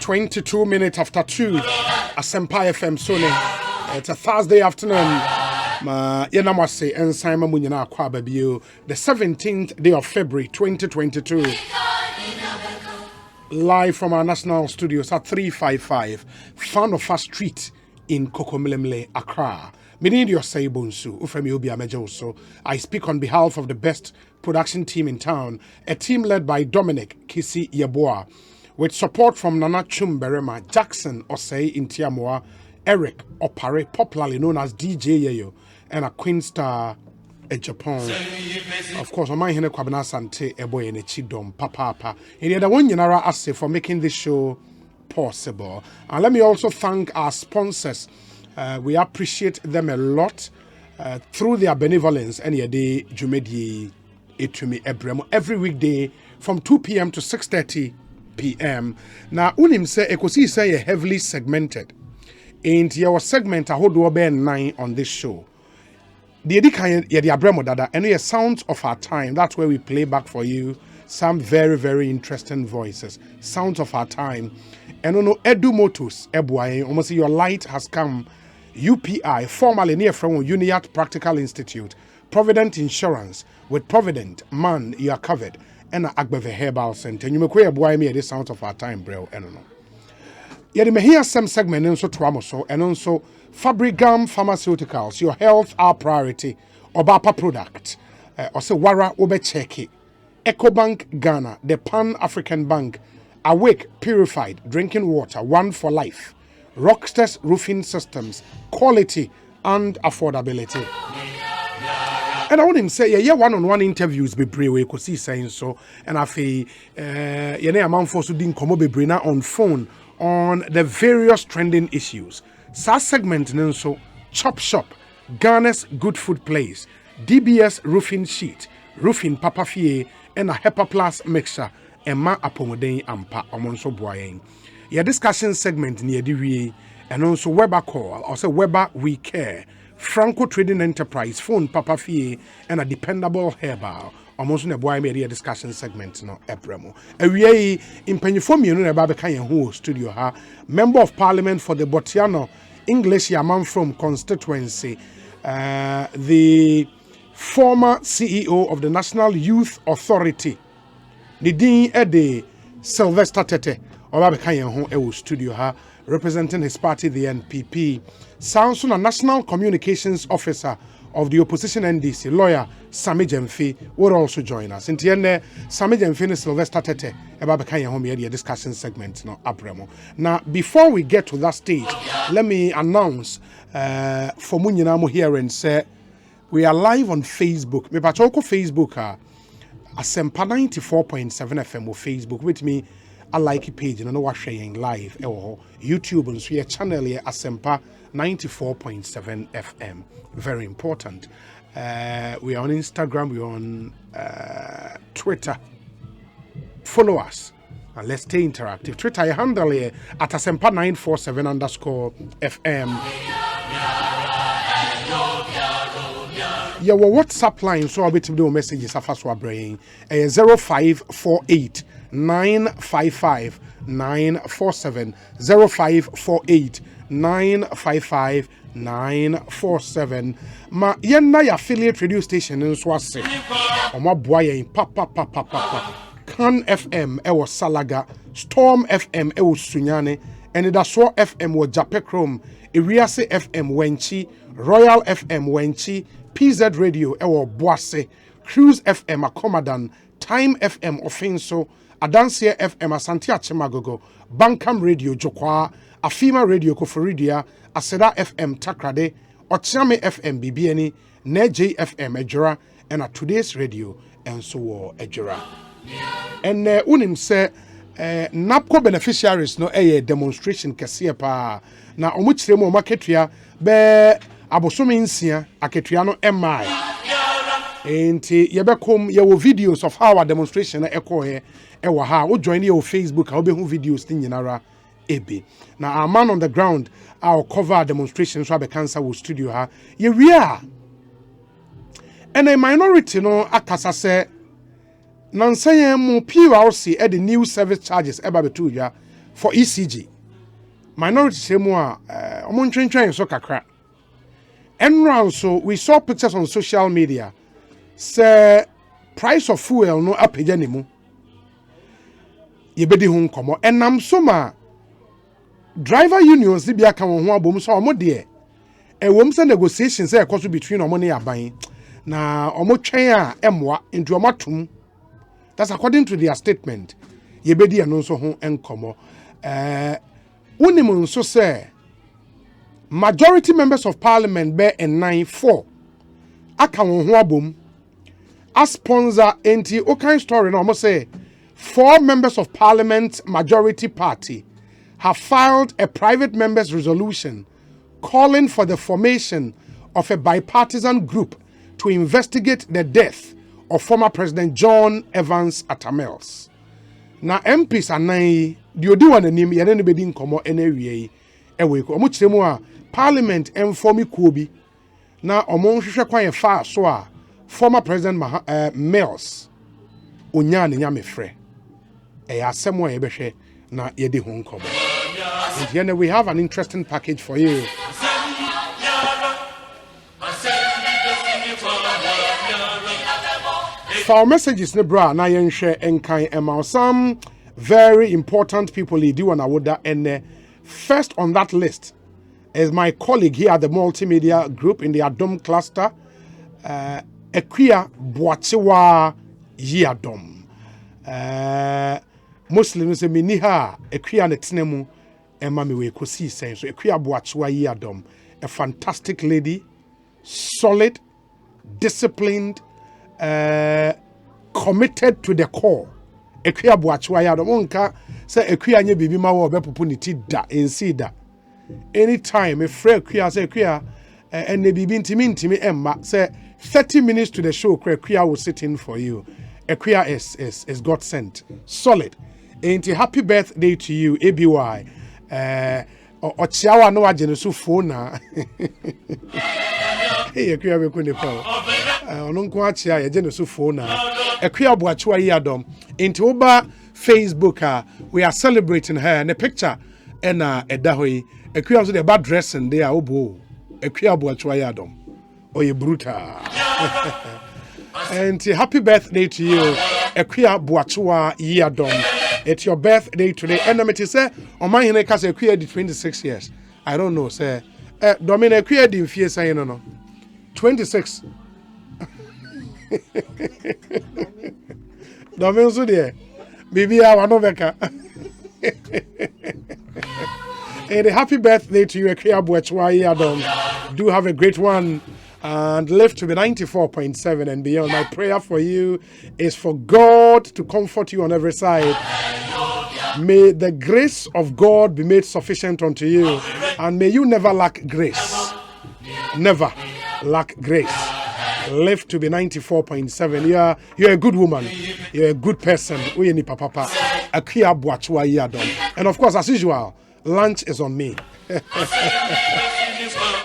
22 minutes after 2. Asempa FM Sony. It's a Thursday afternoon. Yenamase and Simon Munyana Kwababio. The 17th day of February 2022. Live from our national studios at 355 Fanofa Street in Kokomilemle, Accra. Minidio Saibunsu, Ufemi Ubia Mejoso. I speak on behalf of the best production team in town, a team led by Dominic Kisi Yeboah, with support from Nana Chumberema, Jackson Osei Intiamoa, Eric Opare, popularly known as DJ Yeyo, and a Queen Star Japan. Of course, on my hand, Kwabena Sante, Eboy and Chidom, Papa. And the other one, Yanara Ase, for making this show possible. And let me also thank our sponsors. We appreciate them a lot through their benevolence. And yeah, they Jumedi Etumi Ebremo every weekday from 2 p.m. to 6:30 p.m. Now, unim say Ekosiisen is heavily segmented. And your segment I hold 9 on this show. The Edikan the Abremo Dada and the sounds of our time. That's where we play back for you some very, very interesting voices. Sounds of our time. And no Edu Motus Ebuaye, almost your light has come. UPI, formerly near from Uniat Practical Institute, Provident Insurance, with Provident, man, you are covered, and Agbeve Herbal Center. You may queer boy me at the sound of our time, bro, and no. Yet, you may hear some segment and so Tramoso, and also Fabricam Pharmaceuticals, your health, our priority, Obapa product, or say Wara Obecheki, EcoBank Ghana, the Pan African Bank, Awake Purified Drinking Water, one for life. Rockstars Roofing Systems, quality and affordability. And I want him say, yeah, one-on-one interviews be brave Ekosiisen so, and I feel, amount for sudin komo be brave on phone on the various trending issues. Sa segment so Chop Shop, Ghana's Good Food Place, DBS Roofing Sheet, Roofing Papa Fie, and a HEPA Plus mixture, and ma apomoden ampa omonso boyeng. Your discussion segment near the and also Weber Call, also Weber We Care, Franco Trading Enterprise, Phone Papa Fie, and a dependable herbal. Almost in a boy media discussion segment, no Ebremo. A we in Penifom, you know about the Kanyan who studio ha, Member of Parliament for the Botiano English Yaman from constituency, the former CEO of the National Youth Authority, Nidin Ede Sylvester Tete. Studio ha, representing his party, the NPP. Sounds a National Communications Officer of the opposition NDC, lawyer Sami Jemfi, will also join us. In the end, Sami Jemfi and Sylvester Tete about the discussion segment. No, Abremo. Now, before we get to that stage, let me announce for Munyinamu here and say we are live on Facebook. Me pachoko Facebook Asempa 94.7 FM or Facebook with me. I like a page and I know what sharing live YouTube and so your channel here Asempa 94.7 FM. Very important. We are on Instagram, we are on Twitter. Follow us and let's stay interactive. Twitter I handle here at Asempa 947_FM. Yeah, well, WhatsApp line so I'll be to do messages after our brain 0548 955 947 0548 955 947. Ma yenna ya affiliate radio station nso ase omo boa yen papa Can FM ewo Salaga, Storm FM ewo Sunyane, and da so FM wo Japekrom, Iriase FM Wenchi, Royal FM Wenchi, PZ Radio ewo Boase, Cruise FM Akomadan, Time FM Offenso, Adansia FM Asante Achemagogo, Bankam Radio Jokwa, Afima Radio Koforidia, Aseda FM Takrade, Ochiame FM Bibieni, Neje FM Ejura, and at Today's Radio, and so Ejura. And unim say NABCO beneficiaries no demonstration kesiye pa na omuchire mo maketria be abosomi nsia aketua no MI enti yebekom ye wo videos of how our demonstration na ekohe ewa ha wo join your Facebook ha obehu videos tin nyinara ebe na our man on the ground our cover demonstration so abe cancer wo studio ha ye wia and a minority no akasa say Nansayen mo PRC at the new service charges eba betuja for ECG. Minority Semua, Omontren so kakra. And round so we saw pictures on social media. Say price of fuel no up anymore. Yebedi hun komo. And nam soma driver unions di bia kan ho abom so omo de. E wom se negotiations e koso between omo ne aban. Na omo twen a emwa into omo tum. That's according to their statement. Yebedi ano so ho enkomo. Unimun so say majority members of parliament bear and 9-4 aka won ho abom a sponsor enti o kind story na almost say 4 members of parliament majority party have filed a private members resolution calling for the formation of a bipartisan group to investigate the death of former President John Evans Atamels. Na MPs anan di odi wan anim ye ne bedi nkomo enawie ewe ko omo kiremu a parliament informi kuobi na omo hwehwe kwan ye fa so a former president Mills onya ne nyame frɛ asɛm a ye behwe na ye de ho nkomo. And here we have an interesting package for you. For our messages, Nebra, na yen share enkai ema. Some very important people he do on Awoda, and first on that list is my colleague here at the multimedia group in the Adom cluster, Ekwia Boachiwa Yiadom. Muslims say miniha Ekwia netnemu ema miwe Ekosiisen. So Ekwia Boachiwa Yiadom, a fantastic lady, solid, disciplined, committed to the core. Ekwia Boachiwa Yiadom onka say Ekwia nye bibi ma wo bepopo ni ti da ensi da. Anytime a friend Ekwia say Ekwia and the bibi ntimi emma say 30 minutes to the show Ekwia will sit in for you. Ekwia is God sent. Solid. And happy birthday to you, ABY. Ochiawa no ajenesu phone na. Hey, Ekwia be kune pa. Ononko achia ye jenesu phone na. Ekwia Boachiwa Yiadom. Into oba Facebook we are celebrating her and the picture and edahoi. Ekwia also the bad dressing there obo. Ekwia Boachiwa Yiadom. Oye brutal. And happy birthday to you, Ekwia Boachiwa Yiadom. It's your birthday today. And I'm say, on my hand, because Ekwia did 26 years. I don't know, sir. Dominic Ekwia did fear saying no. 26. Dominic so there. Maybe I want to And a happy birthday to you, Ekwia Boachiwa Yiadom. Do have a great one. And live to be 94.7 and beyond. My prayer for you is for God to comfort you on every side. May the grace of God be made sufficient unto you. And may you never lack grace. Never lack grace. Live to be 94.7. You're a good woman. You're a good person. Ekwia Boachiwa Yiadom. And of course, as usual, lunch is on me.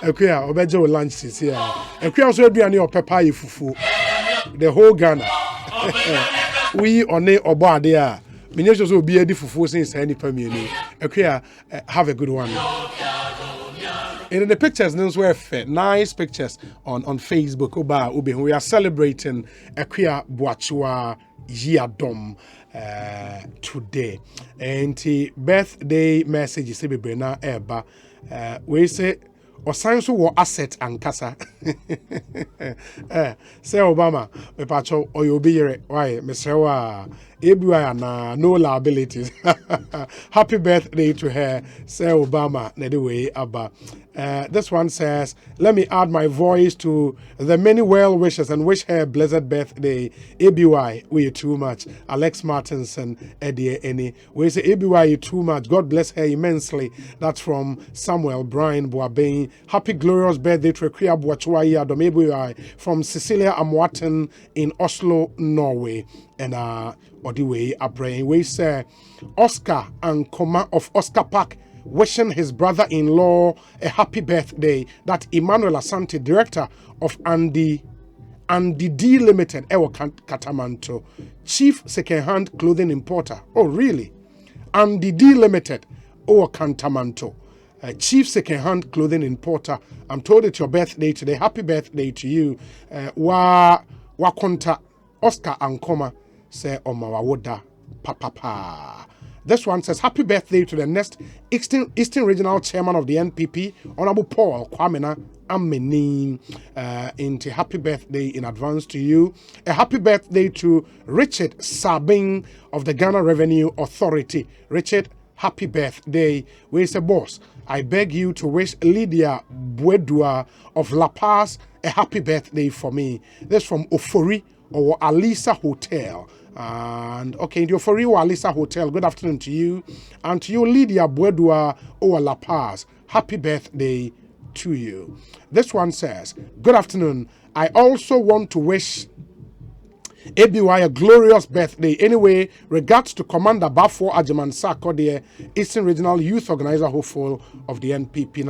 Ekwia, obejo lunch is here. Ekwia also aduane opepa yifufu. The whole Ghana. We on obo ade a. Menye so obi edi fufu since any pamieni. Ekwia, have a good one. In the pictures, nice pictures on Facebook. We are celebrating Ekwia Boachiwa Yiadom today. And the birthday message is Brena Eba. We say or science war asset and casa. Say Obama, me pacho or you be why, Mr. Ebuana, no liabilities. Happy birthday to her, say Obama, anyway, Abba. This one says, let me add my voice to the many well wishes and wish her a blessed birthday. ABY, we too much. Alex Martinson, Eddie Eni. We say ABY, you too much. God bless her immensely. That's from Samuel Brian Boabain. Happy glorious birthday to Ekwia Boachiwa Yiadom, ABY, from Cecilia Amwaten in Oslo, Norway. And Odiwe Abraham, we say Oscar and Koma of Oscar Park wishing his brother-in-law a happy birthday. That Emmanuel Asante, director of Andy D Limited, Ewo Katamanto, chief second-hand clothing importer. Oh, really? and the D Limited, or Cantamanto. Chief second-hand clothing importer. I'm told it's your birthday today. Happy birthday to you. Wakonta Oscar Ankoma say Omawawoda Papa. This one says happy birthday to the next Eastern Regional Chairman of the NPP, Honorable Paul Kwamena Ameni. Into happy birthday in advance to you. A happy birthday to Richard Sabing of the Ghana Revenue Authority. Richard, happy birthday. Where's the boss? I beg you to wish Lydia Buedua of La Paz a happy birthday for me. This from Ofori or Alisa Hotel. And okay, the Ofori or Alisa Hotel, good afternoon to you. And to you, Lydia Buedua or La Paz, happy birthday to you. This one says, good afternoon. I also want to wish ABY a glorious birthday. Anyway, regards to Commander Bafo Ajiman Sako, the Eastern Regional Youth Organizer hopeful of the NPP.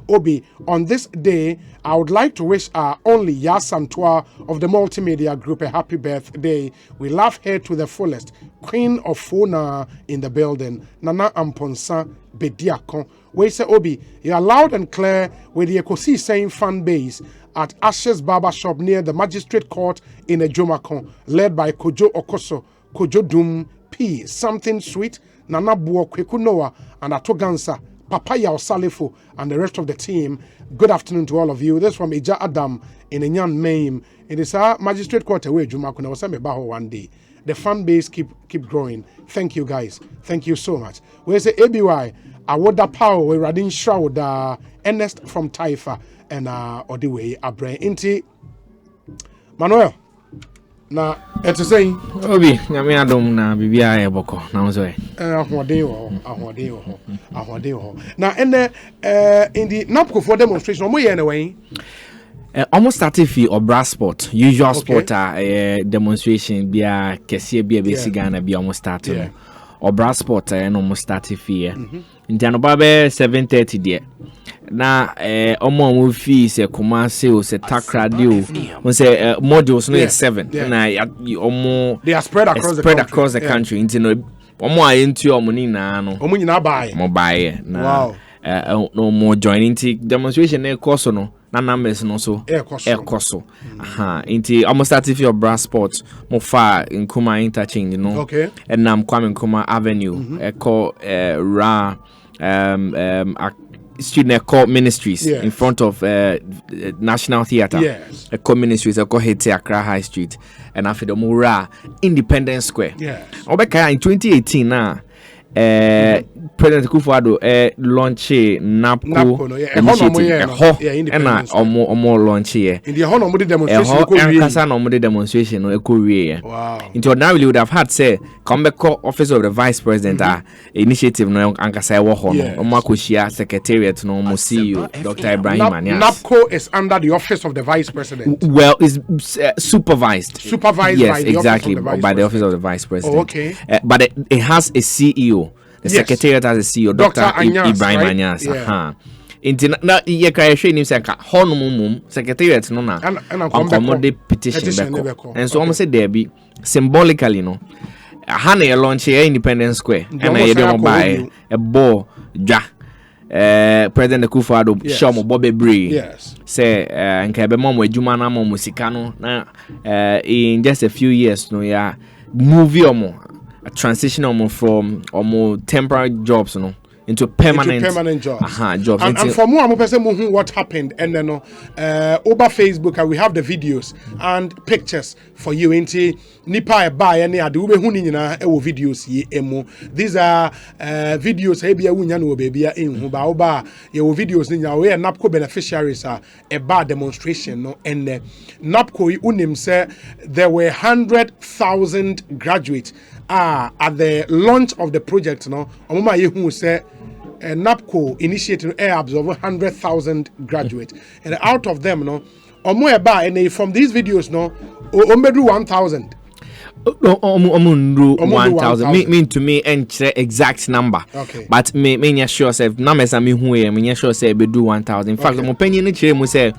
Obi, on this day, I would like to wish our only Yasantua of the Multimedia Group a happy birthday. We love her to the fullest. Queen of Fona in the building. Nana Amponsa Bediakon. We say Obi, you are loud and clear with the Ekosiisen fan base at Ashes Barber Shop near the Magistrate Court in Ejomakon, led by Kojo Okoso, Kojo Dum P, Something Sweet, Nana Buo Kwekunoa, and Atogansa, Papaya Osalifo, and the rest of the team. Good afternoon to all of you. This is from Ija Adam in Enyan Maim. It is our Magistrate Court away, Ejomakon. I was saying about one day. The fan base keep growing. Thank you guys. Thank you so much. We say ABY, Awoda Power, we Radin Shroud, Ernest from Taifa, and Odiwe Abre Inti Manuel. Na eto say Obi, nyame adom na bibia e boko na wo so ahode ho. Na in the NABCO for demonstration, mo ye na wen almost started fi Obra Sport, usual sport demonstration bia kese bia be sigana bia almost started. Obra Sport no almost started fi Ntiano babe 7:30 there. Na omo fi se Kumasi o se Takra dio. We say modules no 7. Na omo they are spread across the country. Ntino omo ayentu omo ni na no. Omo nyina bae. Mo bae na. Wow. No more joining demonstration e course no. Na numbers no so ekoso inti almost started for Brass Sports mo far in Kuma interchange and nam Kwame Nkrumah Avenue eko ra student Eco Ministries in front of National Theatre. Eco Ministries eko hete Accra High Street and after the Mura Independence Square. Obeka in 2018 na President Kufuado launch NABCO initiative and omo launch here in the honor of the demonstration wow. Into ordinarily would have had say come back office of the vice president initiative no ankasa wo ho no omakoshia secretariat no mo CEO Dr. Ibrahim Anias. NABCO is under the office of the vice president. Well, it's supervised yes, by exactly by the office of the vice president. But it has a CEO. The secretariat has a CEO, Dr. Ibrahim Anias. Na ye cry him say honum secretariat no na accommodate petition beko. And so almost say there be symbolically no. Hana launch here Independence Square and I dey buy a ball dwa. President Kufuado show mo Bobby Bree say nka be mom adwuma na mom sika no na in just a few years no ya movie a transition from temporary jobs into permanent jobs. Jobs. And for more person what happened and then over Facebook and we have the videos and pictures for you into nipa buy any ade we hu ni nyina videos ye emu. These are videos e bia wunya no baby enhu ba oba ye videos ni nyina we NABCO beneficiaries a bad demonstration no and NABCO unim say there were 100,000 graduates at the launch of the project no omama ye hu say NABCO initiated absorb 100,000 graduates and out of them no omo eba and from these videos no omedu 1,000 1,000 mean to me and exact number but me sure say numbers am hu e me sure say be do 1,000 in fact mo panyin ni kire mu say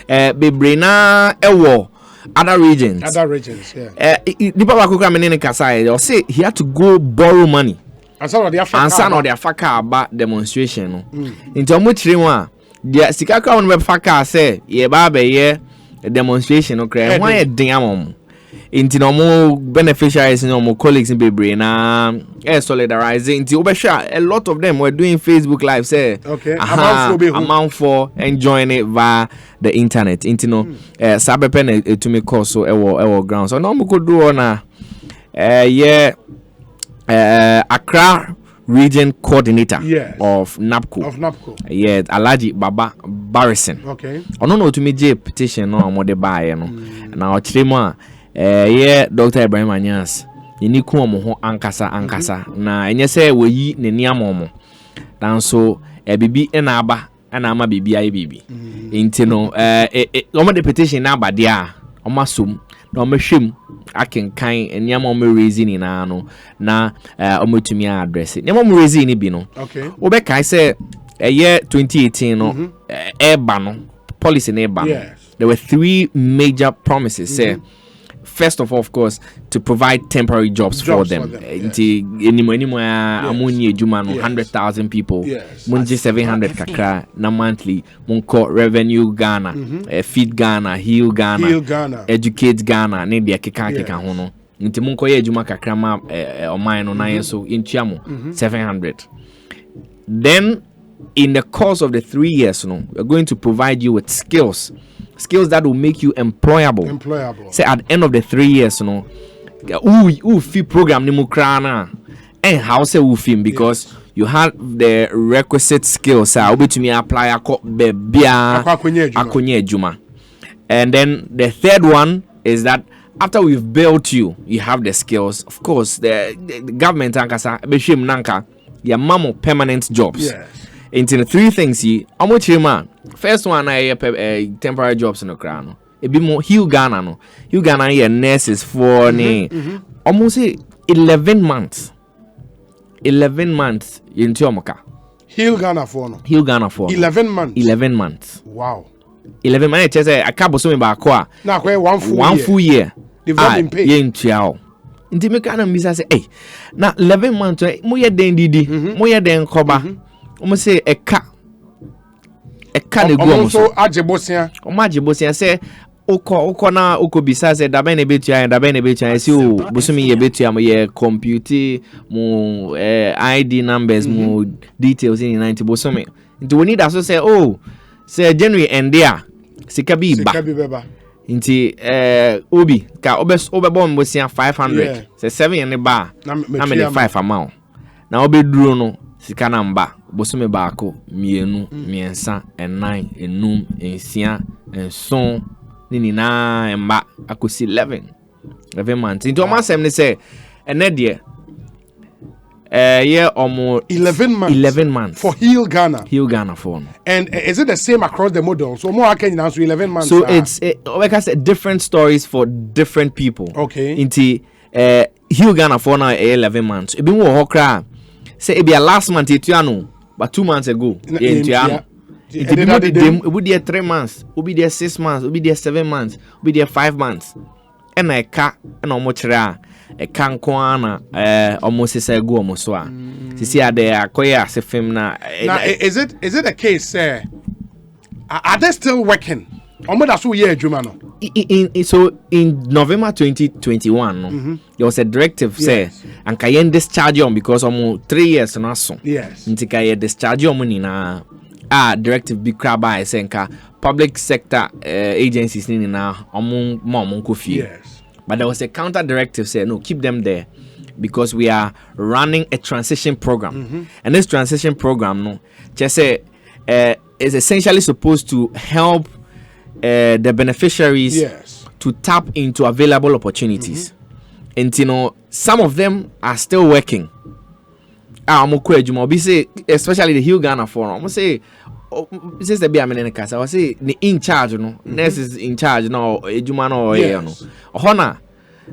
bebre na ewo other regions. Yeah. Nipa wa kokra me ne kasa they say he had to go borrow money. And some of the Afaka about demonstration no. Into omo chire ho a dia sika kra won be faka say ye ba be ye demonstration no kra ho ye den amom. Into no beneficiaries no more colleagues in Bebre na solidarizing into a lot of them were doing Facebook live say amount for enjoying it via the internet into no sabepen to me course so ewo ground so no mo could do on Accra region coordinator of NABCO. Yeah, Alaji Baba Barrison. Okay. I don't know to me J petition no mo de buy no. Na ochire Dr. Ibrahim Anyas yini ku omo ho ankasa na enye se weyi ne niamo mo dan so bibi na aba na ama bibi aye bibi enti no omo de petition na aba dia omo som na omo hwem akenkan niamo omo raise ni na no na omo tumi address niamo omo raise ni bi no wo be kai se 2018 no eba no policy na eba there were 3 major promises say first of course, to provide temporary jobs for them. Anymore, ammonia juma 100,000 people. Munji 700 kakra na monthly. Munko revenue Ghana, feed Ghana, heal Ghana, educate Ghana. Ne dia keka hono. Nti munko ye juma kakra ma omai no na so inchiamo 700. Then in the course of the 3 years, we're going to provide you with skills that will make you employable. Say at the end of the 3 years, fee program ni mukrana and how say film because you have the requisite skills. To me apply akonye juma. And then the third one is that after we've built you have the skills. Of course, the government ankasa beshim nanka ya mamo permanent jobs. Into the 3 things first one temporary jobs in the crown. It be more Heal Ghana here nurses for almost 11 months. 11 months in Tiomoka. Heal Ghana for 11 months. Wow. 11 months. I can't so back. Now, 1 full year. They've not been paid. Inti me kana mbisa say na 11 months mo ye den didi mo ye den koba o say eka de go so agebosia say oko na bisa say da ben betua say o busumi ye betua mo ye compute mo ID numbers mo details in 90 busumi nti we need also say say January end there sika bi ba inti obi ka obebom bosia 500 say 7 yen ba na me 5 amount na obeduro no sika namba bosume baako mienu miensa ennan enum ensia enson ni na emba akosi 11 months inti o masem ne say ene de almost 11 months for Heal Ghana for no. And is it the same across the model? So more can now 11 months. So it's like I said, different stories for different people. Okay. Into Heal Ghana for now 11 months. It be more hokra. Say it be a last month it but 2 months ago. It would be 3 months. It would be there 6 months. It would be there 7 months. It would be there 5 months. And I can't much can kwana almost say go almost so see there akoya se film na is it a case are they still working almost that's year adwuma no so in November 2021 there was a directive say and kayen discharge on because almost 3 years na so nti kayen discharge on ni na directive bi kra by senka public sector agencies ni na omon ko fie. But there was a counter directive saying, no, keep them there because we are running a transition program. And this transition program, just say, is essentially supposed to help the beneficiaries to tap into available opportunities. And, some of them are still working. Especially the Heal Ghana Forum. I'm say, since the Biamenicas, I was say the in charge, nurses in charge, no, Ejumano, Honor.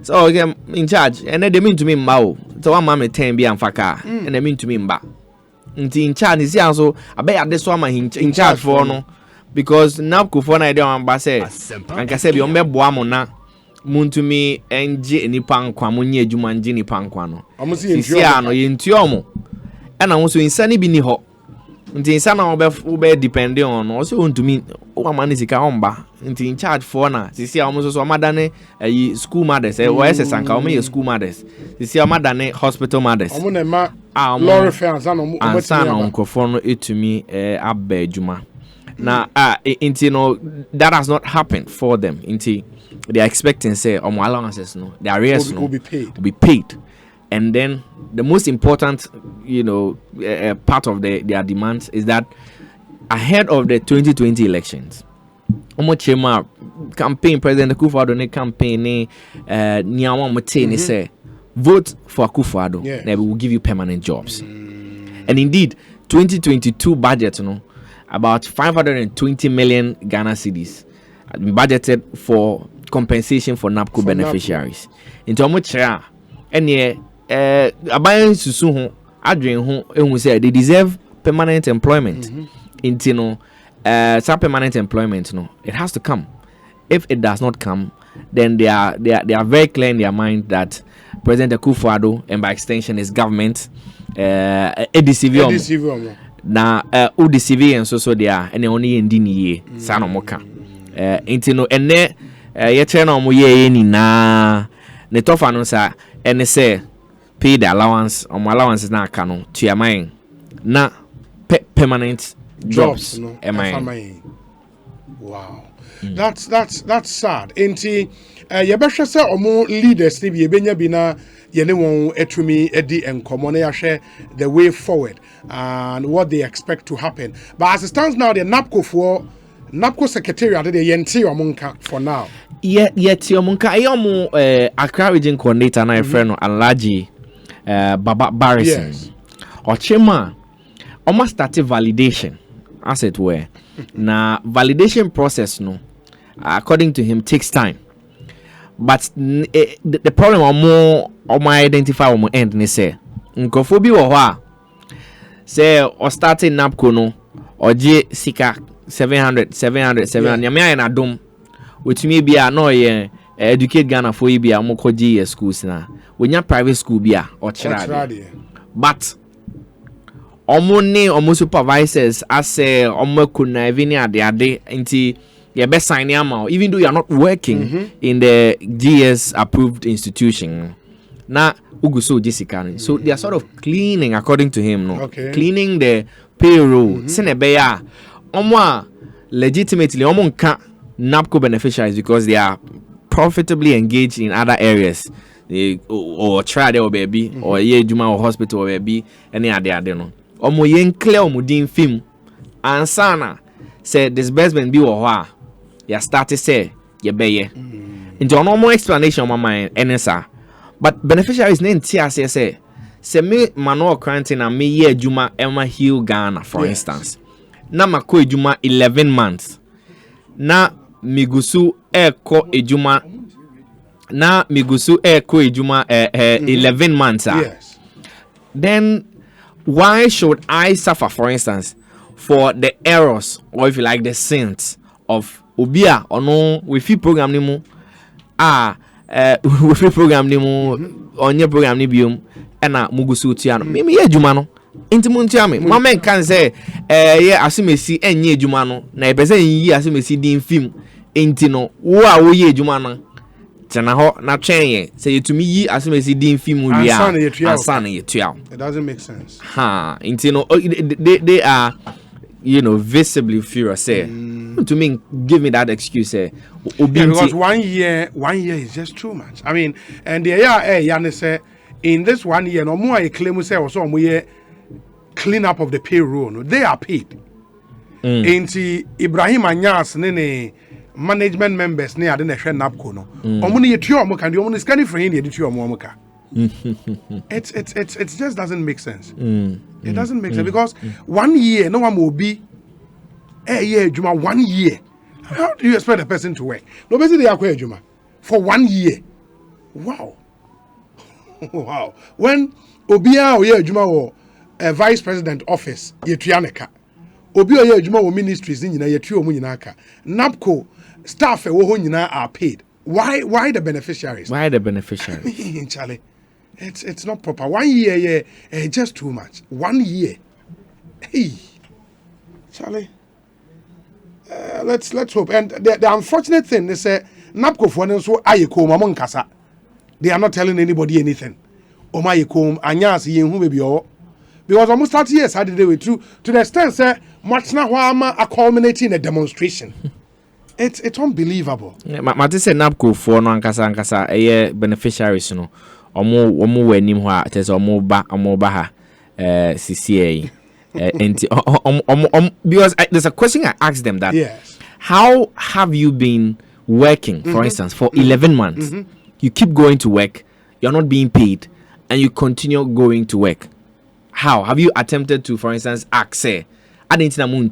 So again in charge, and then they mean to me Mao. So one mammy 10 be and faka, and they mean to me Mba. In charge is also I bet this one in charge for no because NABCO for an idea on Basse and Casabi on Boamona muntumi enje nipa nkwa munye adwuma nje nipa nkwa no sisia no yentiomo ena wo so insani bi ni ho nti insana obe depending on no so untumi o ma ni sika omba nti in charge for na sisia omo so amadane school mothers o ss anka omo school mothers sisia amadane hospital mothers omo na ma lorry fare ansana onkofo no etumi abba adwuma na nti no that has not happened for them nti they are expecting say allowances no their arrears will be paid and then the most important part of their demands is that ahead of the 2020 elections chema campaign President Akufo-Addo campaign ni niawa muteni say vote for Akufo-Addo and we will give you permanent jobs and indeed 2022 budget about 520 million Ghana cedis budgeted for compensation for NABCO beneficiaries. Into omochira ene abayan susu ho adwen ho ehun say they deserve permanent employment. Into no some permanent employment it has to come. If it does not come, then they are very clear in their mind that President Akufo-Addo and by extension his government deceive na udeceive and so they are and only ndini sa no moka into no ene ye tell no mo ye ni na ne tofa no sa ene say pay the allowance allowance na aka no to your mind na permanent jobs wow that's sad enti ye behwe say omo leaders ni bi ebenya bi na ye ne won etumi edi enkomo na yahwe the way forward and what they expect to happen but as it stands now the NABCO secretariat they yenti omunka for now ti omunka ayomu Accra region coordinator na friend no Alhaji Baba Barrison ochema almost started validation as it were na validation process no according to him takes time but the problem omo identify omo end ni say nkofo bi wo ho a say o starting NABCO no oje sika 700 nyame na dom wetumi bia na oye educate Ghana for bia mo koji schools na wonya private school bia o chira but omo supervisors ase omo kuna evini ade nti ye be sign am even though you are not working in the GS approved institution na uguso jisika so they are sort of cleaning according to him cleaning the payroll senebeya omo legitimately omo nka NABCO beneficiaries because they are profitably engaged in other areas or try there baby or ye juma or hospital or baby any ade no omo yen clear omo din film ansana say disbursement bi wo ho a ya start say ye beye into normal explanation my mind enesa but beneficiaries na ntia say me manual quarantine na me ye juma Emma Hill Ghana for instance na mako ejuma 11 months na migusu eko ejuma 11 months then why should I suffer for instance for the errors or if you like the sins of obia ono we fit program ni mu we fit program ni mu onye program ni biom na mugusu tia no me ye ejuma no inti muntia me mama kan say ye asimesi enye ejuma no na ebese yi asimesi din film inti no wo a wo ye ejuma no tena ho na twen ye say yetumi yi asimesi din film wi a ansana ye tua it doesn't make sense inti no they are visibly furious say to me give me that excuse say because 1 year is just too much. I mean and the say in this 1 year no more claim say also mo clean up of the payroll no they are paid enti Ibrahim Anyas ne management members ne ade na hwe NABCO no omo ne yetua omo kan de omo ne scanning for him de yetua omo ka it just doesn't make sense. It doesn't make sense because 1 year no one will be juma 1 year. How do you expect a person to work? No basically they juma for 1 year. Wow. Wow. When obia o juma wo vice president office yetuaneka obi o juma wo ministries nyina yetu omu nyina aka NABCO staff wo ho nyina are paid Why the beneficiaries? Why the beneficiaries? Charlie, it's not proper. 1 year, just too much. 1 year. Hey, Charlie. Let's hope. And the unfortunate thing is NABCO for so ayeko mamon kasa. They are not telling anybody anything. Omayeko anyas yen who maybe all. Because almost 30 years I did it to the extent say much now are culminating in a demonstration. It's unbelievable. Mate say NABCO for no ankasa beneficiaries no. Omo wenim ho a tese omo ba ha CCA. Because there's a question I asked them that how have you been working, for instance, for 11 months? You keep going to work, you're not being paid, and you continue going to work. How have you attempted to, for instance, ask I didn't know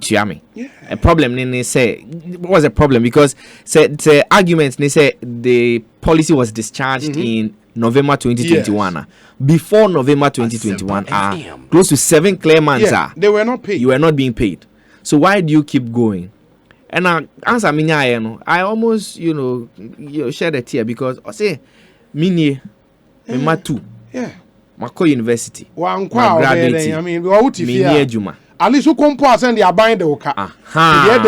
a problem they say what was the problem? Because the arguments they say the policy was discharged in November 2021. Before November 2021, close to 7 clear months. They were not paid. You were not being paid. So why do you keep going? And I answer me, I almost shed a tear because I say, me too. Yeah. Mako University. I mean, Juma. At least who compose and they are buying the oka. But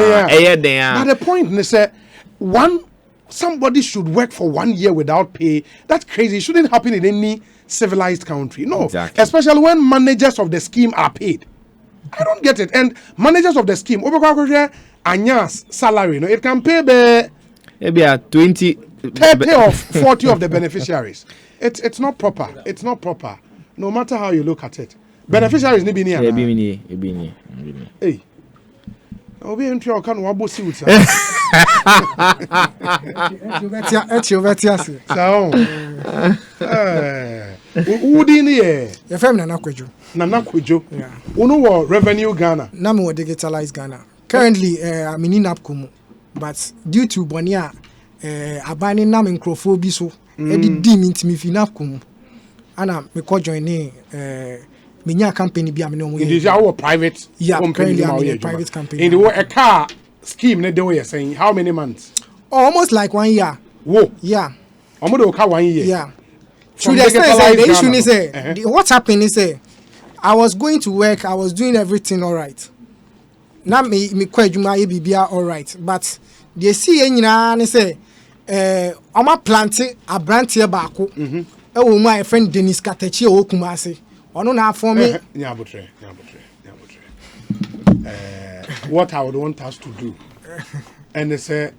the point is somebody should work for 1 year without pay. That's crazy. It shouldn't happen in any civilized country. No. Exactly. Especially when managers of the scheme are paid. I don't get it. And managers of the scheme, Anya's salary, it can pay maybe 20 30 or 40 of the beneficiaries. It's not proper. It's not proper. No matter how you look at it. Beneficiaries ni bini ana. Hey. Obi entry o kan wabo si uta. Udi ni ye. Your family Nana Kwejo. Nana Kwejo. Yeah. Uno wo revenue Ghana. Na me wo digitalize Ghana. Currently I'm in NABCO, but due to Bonia abani na me nkrofo bi so e di ntimi fi NABCO. Ana me ko join Minya company be am no mo. It is our private company. Yeah, private company. In the a car scheme they were saying how many months? Almost like 1 year. Whoa. Yeah. Almost okay 1 year. Yeah. Through the issue is what happened is I was going to work, I was doing everything all right. Now me kwajuma e bibia all right, but they see nyina ne say oma plant abrantie baako. E wo my friend Dennis Katechi o Kumase. Ono na for me. Nyabotre. What I would want us to do, and they say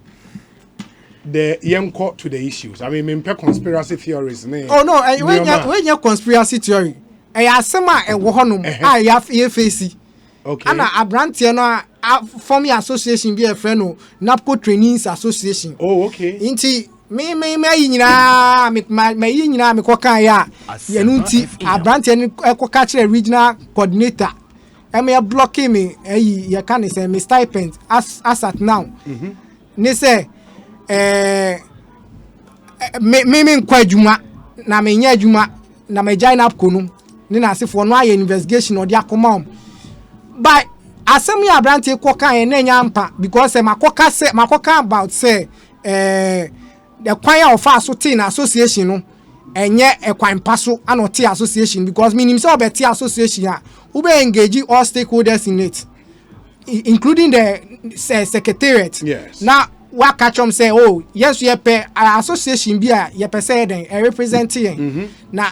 the young court to the issues. I mean, conspiracy theories. Oh no, when you conspiracy theory, I asema e wo honum I have face. Okay. Ana abrantie no form association be a friend no NABCO Trainings Association. Oh, okay. Inti me nyina me nyina me kokan ya ye no nti abrantie no ekoka kire regional coordinator me blocking me ye can say me stipend as at now. Ne say me nkwa adwuma na me nya adwuma na me join NABCO no ne na asefo no aye investigation or dia koma but asem ya abrantie kokan na nya mpa because makoka about say the choir of association association no enye ekwan paso anote association because meaning say obeti association who be engage all stakeholders in it including the secretariat. Yes. Now what catch them say oh yes we pay association bi a ye say den representing na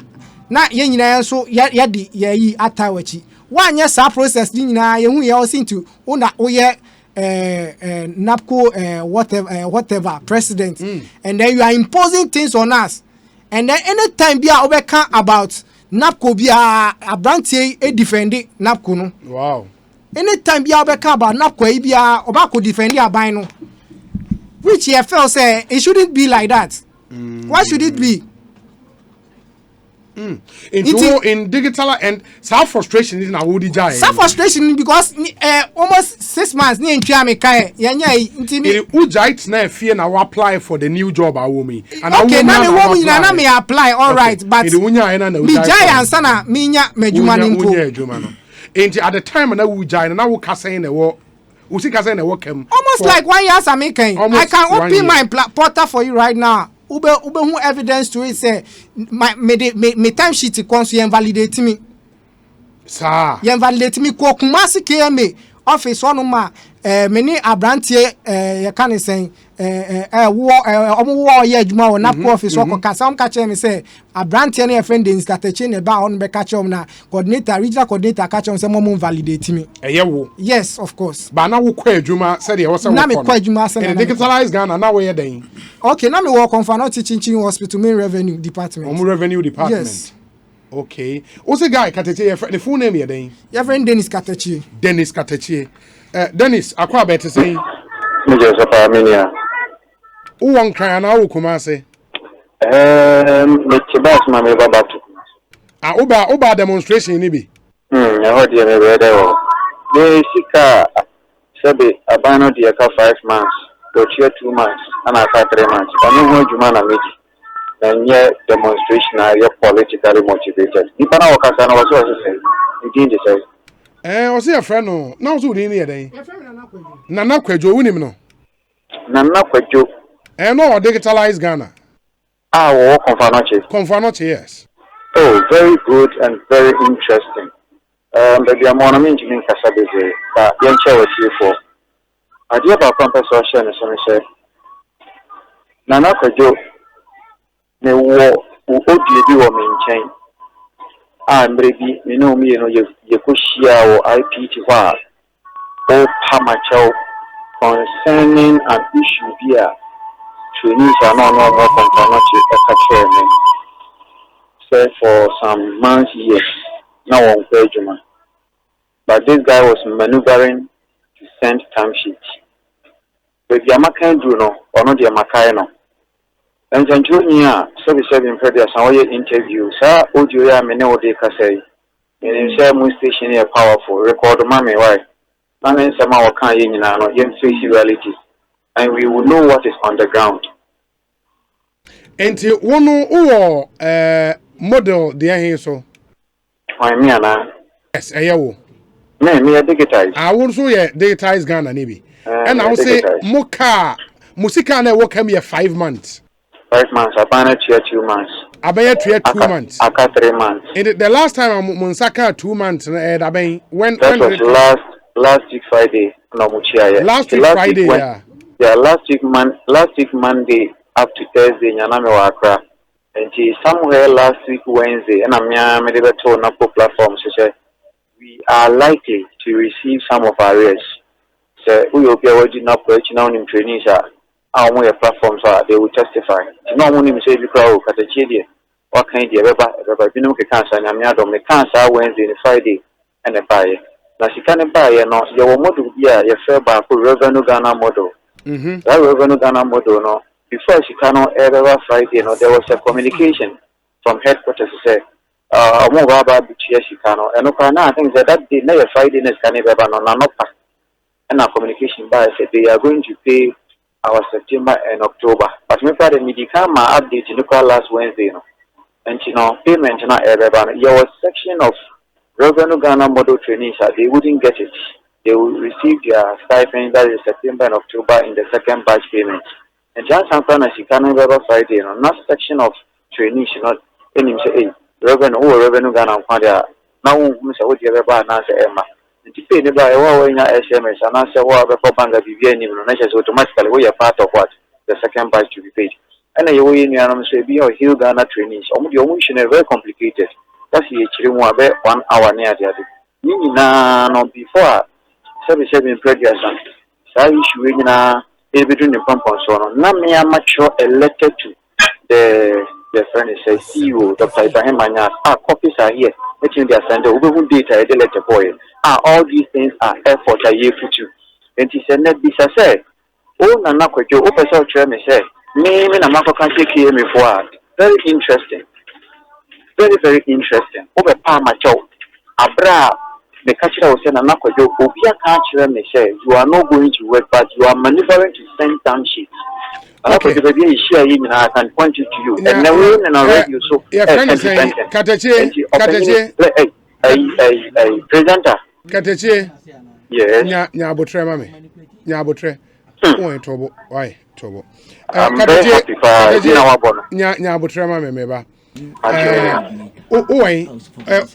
ye nyina so ye di ye atawachi one yes our process ni nyina ye hu ye also to una oye NABCO whatever president and then you are imposing things on us and then anytime be obeka about NABCO be a brantie e defend NABCO no. Wow. Anytime be obeka about NABCO e be obako defend aban no, which he felt say it shouldn't be like that. Why should it be? In digital and self frustration is now woody jai. Self frustration because almost 6 months ni entry me kai yanya intimi ujait na fear na apply for the new job a woman and okay na me woman na me apply all right but me jai ansa na me nya madwuma ni mpo at the time na ujai na wo kasa na wo usi kasa na wo kam almost like 1 year I can open my portal for you right now. Ube who evidence to it say my time sheet comes invalidate me. Sir. You invalidate me ko Kumasi KMA office one ma many abrantie you can say wo ye adwuma wo NABCO office wo ka some catch me say abrantie na friend in strategy ba on be catch na coordinator regional coordinator catch on say mo validate me. Wo. Yes, of course. Ba na wo kwa adwuma say de wo say wo. Na me kwa adwuma say na digitalize Ghana na wo ye den. Okay, na me work on Fano Teaching Hospital main revenue department. Revenue department. Yes. Okay. What's the guy Katechi? The full name here then? Your friend Dennis Katechi. Dennis Katechi. Dennis, akwa better say. Yes, Pamania. Who won cry na wo Kumasi? Mitibas mama babatu. Oba demonstration ni bi. I heard you me there. They sika sabe abano dia ka 5 months, to 2 months, and aka 3 months. Anu ho juma na meji. And yet demonstration are politically motivated. Nipa na wakasa na wase say. Indeed say. Was your friend no? Now so dey near then. Nana Kwadwo wunim no. Nana Kwadwo. No digitalize Ghana. Wo Konfanoche. Konfanoche, yes. Oh, very good and very interesting. Baby I'm on mean in Kasabeze, but young chair for. I dear about person share and say. Nana Kwadwo ne wo odi wo me nchen mrebi me no me no ye koshia wo IPT wa o pamacho concerning an issue here trainees are no compromise catch me say for some months years now on pejuma, but this guy was maneuvering to send timesheet but the amakan do no or no the amakai no. And Junior, 77 previous interview, sir, audio ya mene ode kasei. And share moon station here powerful, record mommy why. None somehow can yin no yen face reality. And we will know what is on the ground. And one model the here so. Why me ana? Yes, ayo. Me a digitize. I also digitize Ghana nibi. And I will say moka musika na work here 5 months. 5 months, Abana 2 months. Abaya 2 months. Aka 3 months. And the last time Munsaka 2 months, when that was last week Friday. No muchia. Last week Friday, yeah. Last week Monday up to Thursday, Nyaname Wakra. And somewhere last week Wednesday, and I'm to NABCO platform. So we are likely to receive some of our arrears. So we will be awarding NABCO now in trainees. Our platforms are they will testify. No one will say because Katechi what kind of binu cancer and Yamiado me cancer Wednesday and Friday and a buy. Now she can't buy no your model your fair back revenue Ghana model. That revenue Ghana model no before she cannot ever Friday no there was a communication from headquarters to say more about she cannot and I think that day never Friday is can ever no and our communication by said they are going to pay our September and October. But me for the medical update in the last Wednesday, no. And payment na everybody. Your section of revenue Ghana model trainees, they wouldn't get it. They will receive their stipend that is September and October in the second batch payment. And just sometimes you can never Friday, no. Not section of trainees, not any say revenue Ghana now Mr. What you ever answer Emma. The pay the buy SMS and answer what the Bank of BVN automatically we are part of what the second batch to be paid. And you will be your Hill Ghana trainees. Your mission is very complicated. That's the 1 hour near the other. No before 77 previous so issue in between the pump on so on. Now me amateur elected to the friend is a CEO, Dr. Ibrahim Manyas. Copies are here. Making their sender over data they let the boy. All these things are effort a year for you. And he said, Net Bisa said, oh, Nana Kwadwo, open so me say, me and Amako can take here me for very interesting. Very, very interesting. Over Palmacho, Abra, the catcher was saying, Nana Kwadwo, Obia catcher me say, you are not going to work, but you are maneuvering to send down sheets. Okay, the baby is sharing, I can point it to you. And now we're in a radio, so yeah, Katechi, presenter. Katechi, yes, Nyabotre, Mammy, Nyabotre. Oh, trouble. Why trouble? I'm very happy for you know what. Nya botrema memeba.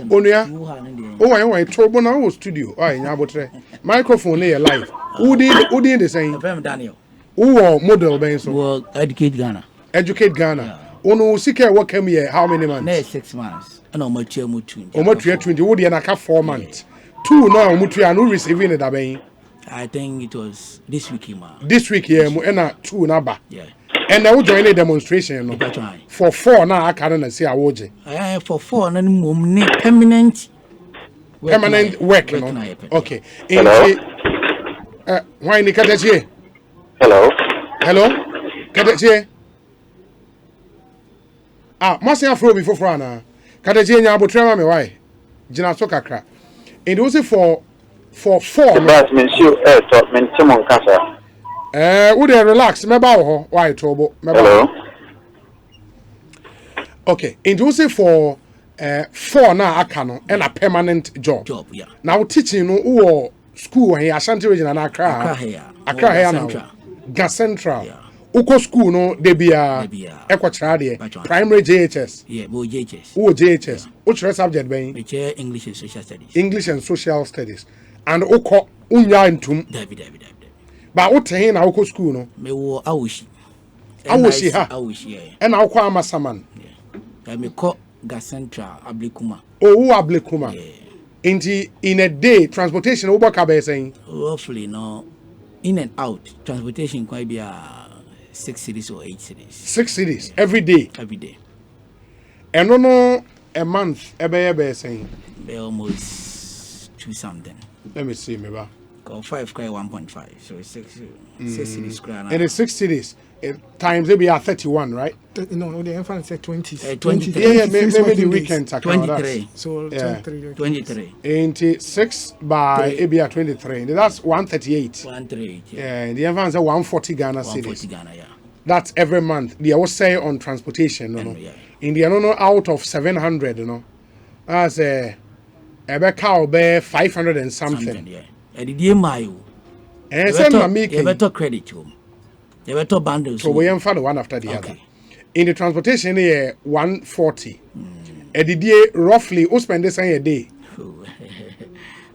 Onuya. Trouble now studio. Nya botre. Microphone here live. Who did the same? Daniel. Who model ben so? Well, Educate Ghana. Educate Ghana. Onu sika work came here how many months? Next 6 months. And on my chair, mutu. O mutu 20. Wo dey na ka 4 months. 2 now mutu ya no receiving it aben. I think it was this week, man. This week here mo na 2 na ba. Yeah. And now join a demonstration no. For 4 now I can say awoje. For 4 na mo permanent work no. Okay. Hello. Why ni kadachi? Hello. Kadachi? Must have flow before Frana. Kadachi nya abotrema me why? Gina so kakra. And also for 4. That's mean you talk men Timon Casa. Would you relax? Meba why trouble? Hello. Okay. And also for 4 now akano and a permanent job. Yeah. Now teaching no school here Ashanti region and Accra here now. Gas Central. Yeah. Uko school no debia Equatrade primary JHS. Yeah, JHS. JHS. Which subject ben? English and social studies. English and social studies. And uko unya intum. David. But what hin na uko school no? Me wo Awushi ha. Awushi. And na uko Amasaman. Yeah. Me ko Gas Central Ablekuma. Oh, Ablekuma. Yeah. In a day transportation ubo ka be saying? Roughly no. In and out transportation quite be 6 cities or 8 cities. 6 cities every day. And no a month ebe saying. Be almost 2 something. Let me see me ba. 5 cry 1.5. So 6 cities cry. And it's 6 cities. Times maybe are 31, right? No, the infant said 20. 20. Yeah, maybe the weekend. 23. So yeah. 23. 26 by maybe 23. That's 138. 138. Yeah, and the infant said 140 Ghana cities. 140 Ghana, yeah. That's every month. They always say on transportation, you know. Yeah. India, no, out of 700, you know. That's a cow bear 500 and something. Yeah. And the DMI. And send me better credit to him. They were top bundles. So we have found one after the other. In the transportation here, 140. And the day roughly, who spend this a day?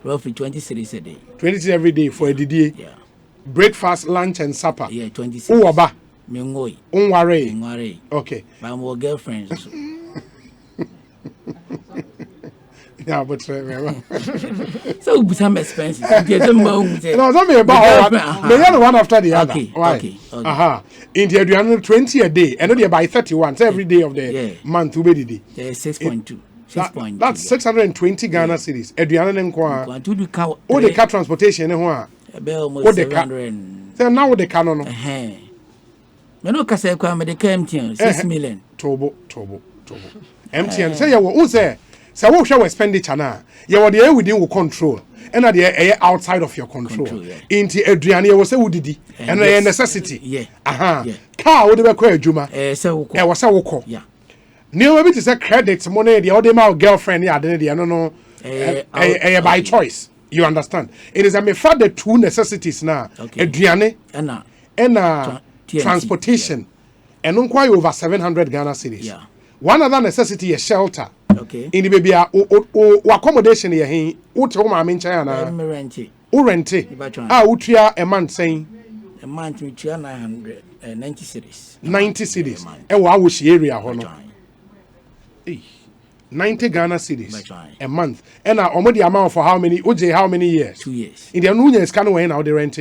Roughly 20 cities a day. 20 cities every day for a day. Yeah. Breakfast, lunch, and supper. Yeah, 20 cities. Who aba? Mingoi. Unware. Okay. My more girlfriends. Yeah, but remember. So some expenses. No, don't be about one after the other. Why? Okay. India, you have 20 a day, and only by 31. So every day of the month, you be 6.2. That's 620 Ghana cities. Adriana and Kwa. Oh, the car transportation, almost 700. So now the canon. No, because I come the MTN 6 million. Tobo. MTN say, who say? So what shall we expenditure now? You are the within control, and at the outside of your control. Into Adriana was a woody and a necessity. Yeah. Car would be quite Juma. So I was a walk. Yeah. Near maybe to say credits money, the other girlfriend, yeah, I don't know. By choice. You understand? It is a me for the 2 necessities now. Adriana and transportation. And don't quite over 700 Ghana cities. Yeah. One other necessity is shelter. Okay. In the baby, accommodation here, what home I'm in China. Rent. Utria a month saying a month with 990 cities. 90 cities. And what was the area? 90 Ghana cities a month. And already amount for how many years? 2 years. In the new years, can we now the rent?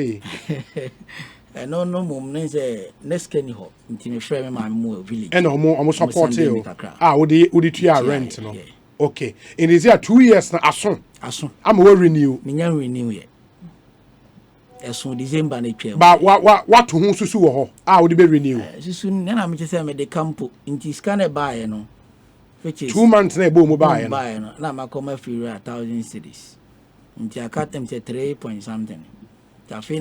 No, mum, next can you hop into my frame, my village. And almost support you. Would you rent? No. Okay. In this year, 2 years now, I'm well renew. Renew yet. As soon December, but what to whom Susu? Would be renew. Soon, then I'm just saying the campo into scanner buy, you know, which is 2 months, boom, buy. Now, my come free 1,000 cities. Until I cut them to 3 point something. Okay,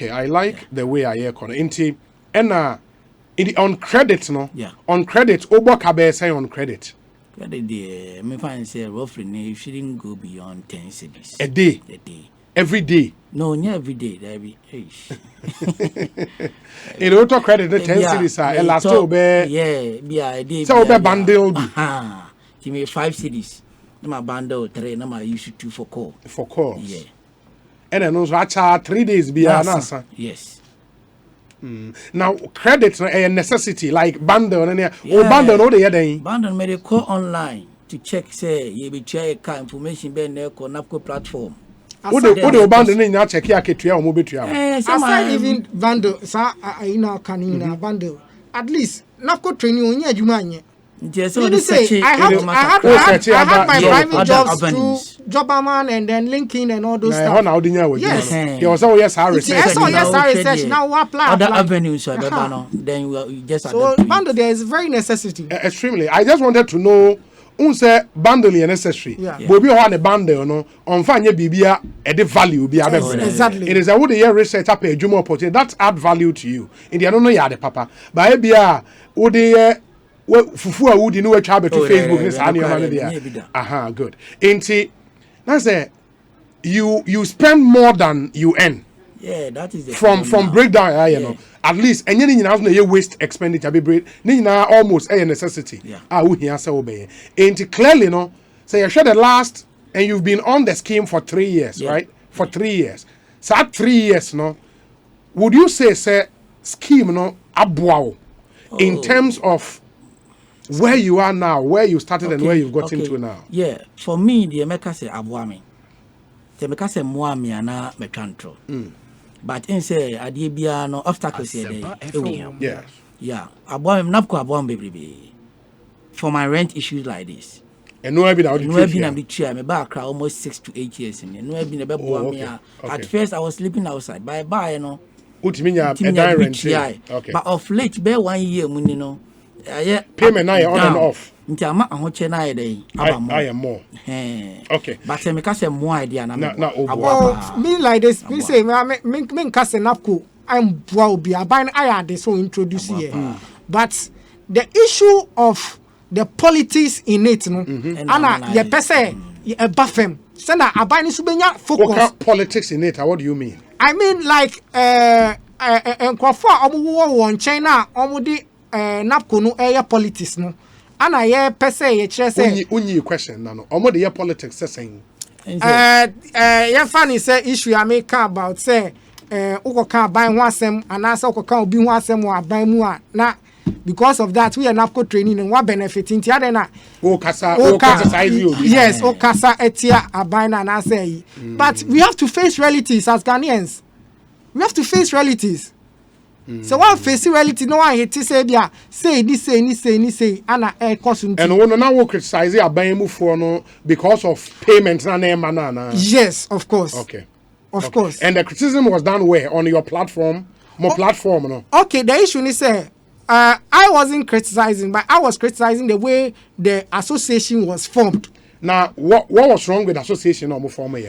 I like the way I hear it. And on credit, no? Yeah. On credit, Obokabe say on credit. Credit, me find say roughly, you shouldn't go beyond 10 cities. A day. every day. No, not every day. There be. In auto credit, the 10 cities are last over. Yeah, be a day. So be bundle. Give me 5 cities. My bundle 3. Now I use 2 for call. For calls. Yeah. And then also I 3 days be an answer. Yes. Now credit a necessity like bundle and bundle no the other. Bundle may call online to check say you be check car information be na NABCO platform. What the bundle in your check here ketua o mo betua. Aside even bundle sa can bundle at least NABCO training onye adwuma anye. Yes, I had my private jobs through Jobberman and then LinkedIn and all those stuff. Yes. There was always our research. Research. Now we apply. Other avenues, then you just. So bundle there is very necessity. Extremely. I just wanted to know. Unse bundle is necessary. But we want a bundle, no. On fanya bibia edi value be exactly. It is a would the research up a jumbo opportunity that add value to you. In the I don't know ya the papa. But ebia would the fufu a would no try to Facebook this and good. Ain't that's a you spend more than you earn. Yeah, that is the from breakdown, you know. At least anything else no waste expenditure be break. Almost a necessity. We here say obey. Ain't clearly no. Say you share the last and you've been on the scheme for 3 years, right? For 3 years. So at 3 years no, would you say scheme no abuao in terms of where you are now, where you started and where you've got into now? Yeah, for me, the America say abuami. The America say muami ana metantro. But in say adibia no obstacles here. Yes. Yeah, abuami NABCO abuami baby. For my rent issues like this. And no been out me back almost 6 to 8 years in. No been At first I was sleeping outside. Bye, you know. Okay. But of late, be 1 year, you know. Payment now on and off. I am more. Okay. But I make say more idea na me like this. Me say me case NABCO. I'm wow be I had this so introduce here. But the issue of the politics in it, no, and your person, a buffem. Send a abani subenya focus. Politics in it. What do you mean? I mean like China omudi NABCO no air politics no. And I per se ye say unyi question no. Omo the politics saying. Yeah funny say issue I make about say ukoka buy one sem and answer ukoka obi one sem wa buy mu a na. Because of that, we are NABCO training and what benefit in Tiadena. Yes, Okasa Etia Abina and I say. But we have to face realities as Ghanaians. We have to face realities. So what face reality? No one hit say this, and I cost. And when now we criticize Abayimu for no because of payments na. Yes, of course. Okay. Of course. And the criticism was done where on your platform, platform, no. Okay, the issue is I wasn't criticizing, but I was criticizing the way the association was formed. Now, what was wrong with the association or forming?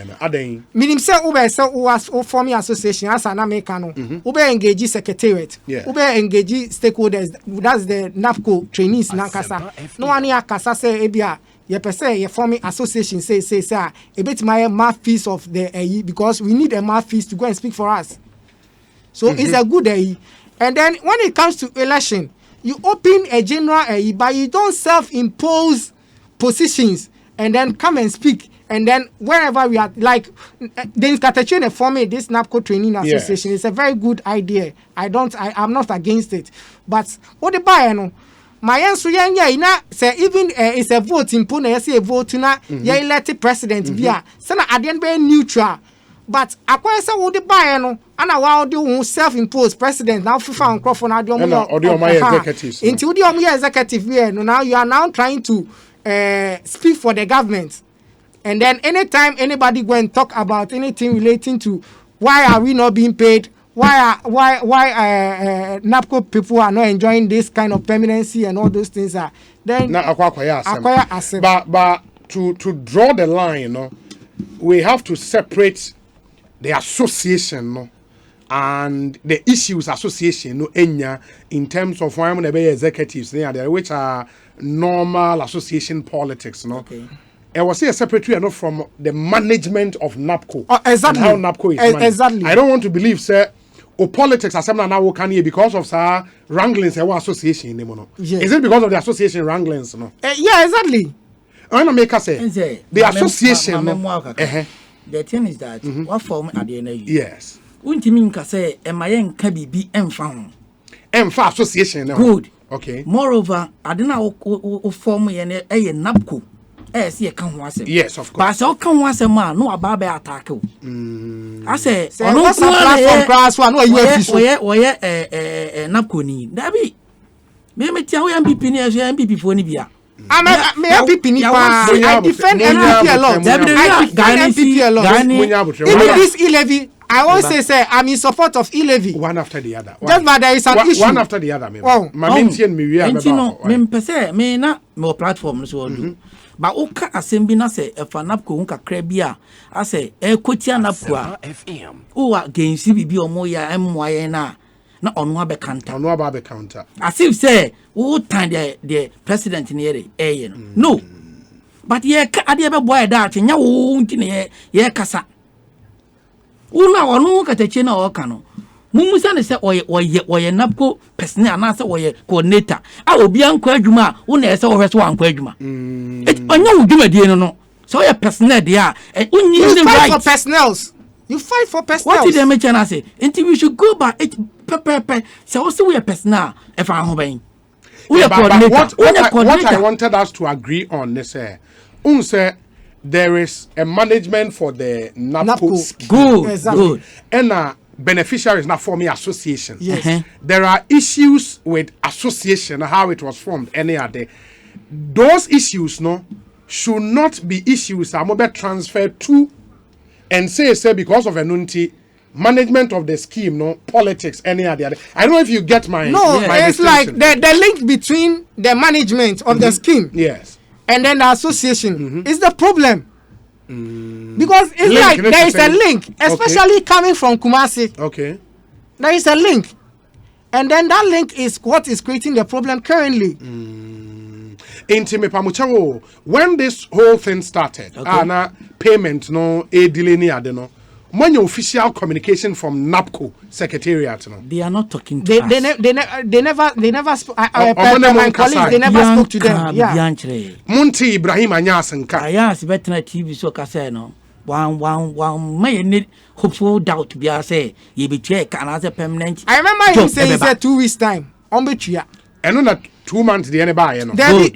Meaning, say, was forming association as an American. Ube engage secretariat. Ube engage stakeholders. That's the NABCO trainees. Nankasa. No one here kasa say ebia. You per se, you forming association. Say, a bit my mouthpiece of the because we need a mouthpiece to go and speak for us. So it's a good And then when it comes to election, you open a general but you don't self-impose positions and then come and speak. And then wherever we are, like, then Katachene forming this NABCO training association is a very good idea. I'm not against it. But what the buy, no? My answer, say even it's a vote in Pune, say a vote na elected president via. Sana adien be neutral. But akwa say wo de buy no ana wa do self-imposed president now FIFA and Crawford na my executives into the executive here no now you are now trying to speak for the government. And then anytime anybody go and talk about anything relating to why are we not being paid, why NABCO people are not enjoying this kind of permanency and all those things are then but to draw the line, you know, we have to separate the association, no, and the issues association, no, in terms of why executives there, which are normal association politics, no. Okay. I was a secretary and not from the management of NABCO. Exactly. And how NABCO is managed. Exactly. I don't want to believe, sir, politics are something now can hear because of sir wranglings and association. Yes. Is it because of the association wranglings? No. Yeah, exactly. I want to make us say the association. The thing is that what form at the end of you? Yes. Untimin can say, am I in Kabi and found? And for association. Good. Okay. Moreover, I don't know form a NABCO. Yes, you can was it. Yes, of course. But so can was a man, no about attack. I say, what's a platform class one where you are NABCO need. That be. Maybe tell you MP near MP for Nibia. I'm MP. I defend MP a lot. I defend MP a lot. Even this e-levy, I always say I'm in support of e-levy. One after the other. Just but there is an issue. One after the other. Me na more platform so do. But oka assembly na say e fa NABCO nka kra bia I say e kotia NABCO a o wa gensi bibi omo ya emmoaye na ono abe counter as if say who time the president near no but ye ka ade be boy that nya wo ntine ye kasa una ono ka tachi na o ka no mumusa ne say oye NABCO personnel na say oye coordinator a obi anko adwuma una say wo hweso anko adwuma onye wo dwumadie no so oye personnel dia unyi the right for personnels. You fight for personnel. What did they mention? I say, until we should go back. So also we are personnel. If I'm home, we are coordinator. What I wanted us to agree on is, there is a management for the NABCO. Good, exactly. Good. And beneficiaries not forming association. Yes. There are issues with association, how it was formed. Any other, those issues should not be issues that are transferred to. And say because of anunti management of the scheme, politics, any other. I don't know if you get my it's like the link between the management of the scheme, yes, and then the association is the problem. Because it's like there is a link, especially coming from Kumasi. Okay, there is a link, and then that link is what is creating the problem currently. When this whole thing started, payment when your official communication from NABCO secretariat, they are not talking to us. They never spoke. My colleagues, they never spoke to them. Yeah. Munti Ibrahim Anyasenka. Yes, better TV so casino. One may need hopeful doubt to be say you betray another permanent. I remember him saying it's 2 weeks time on Betria. And not 2 months the anybody.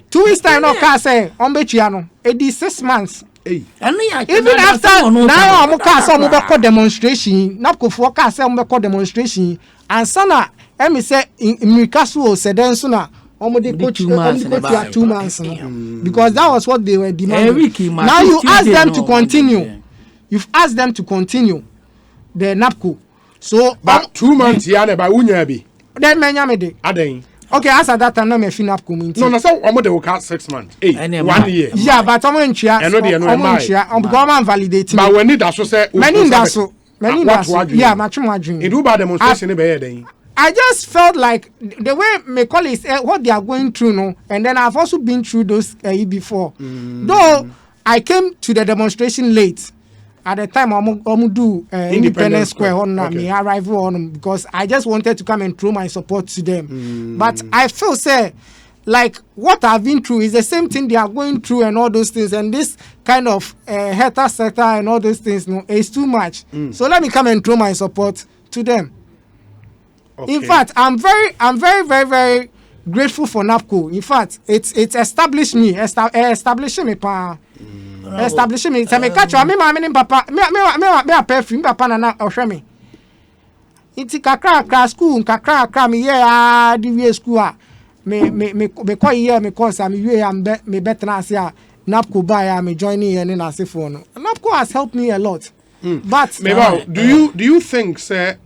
2 weeks time no can say on Betriano. It is 6 months. Even after now, I'm going demonstration. NABCO for cast demonstration. And Sana, me say in Mikasu said then sooner. Almost 2 months. Because that was what they were demanding. Now you ask them to continue. You've asked them to continue the NABCO. So, but 2 months, yeah, by Unyabi. Then Menyamede. Aden. Okay, as at that time, no me FINAP community. No, so they will cut 6 months. 1 year. Yeah, but I'm in chair. I'm validating. But when it also say, many yeah, much more dream. It do bad demonstration. I just felt like the way my colleagues what they are going through, and then I've also been through those before. Though I came to the demonstration late. At the time, I'm do Independence Square on me arrival on because I just wanted to come and throw my support to them. But I feel like what I've been through is the same thing they are going through and all those things. And this kind of hater sector and all those things is too much. So let me come and throw my support to them. Okay. In fact, I'm very grateful for NABCO. In fact, it's establishing me. Establishing me. Say me catch me papa. Me perfume papa na ohwe me. Iti kakra school kakra me yeah the school a me ko here me course am we am me better na say NABCO buy me joining here na say for no. NABCO has helped me a lot. But do you think say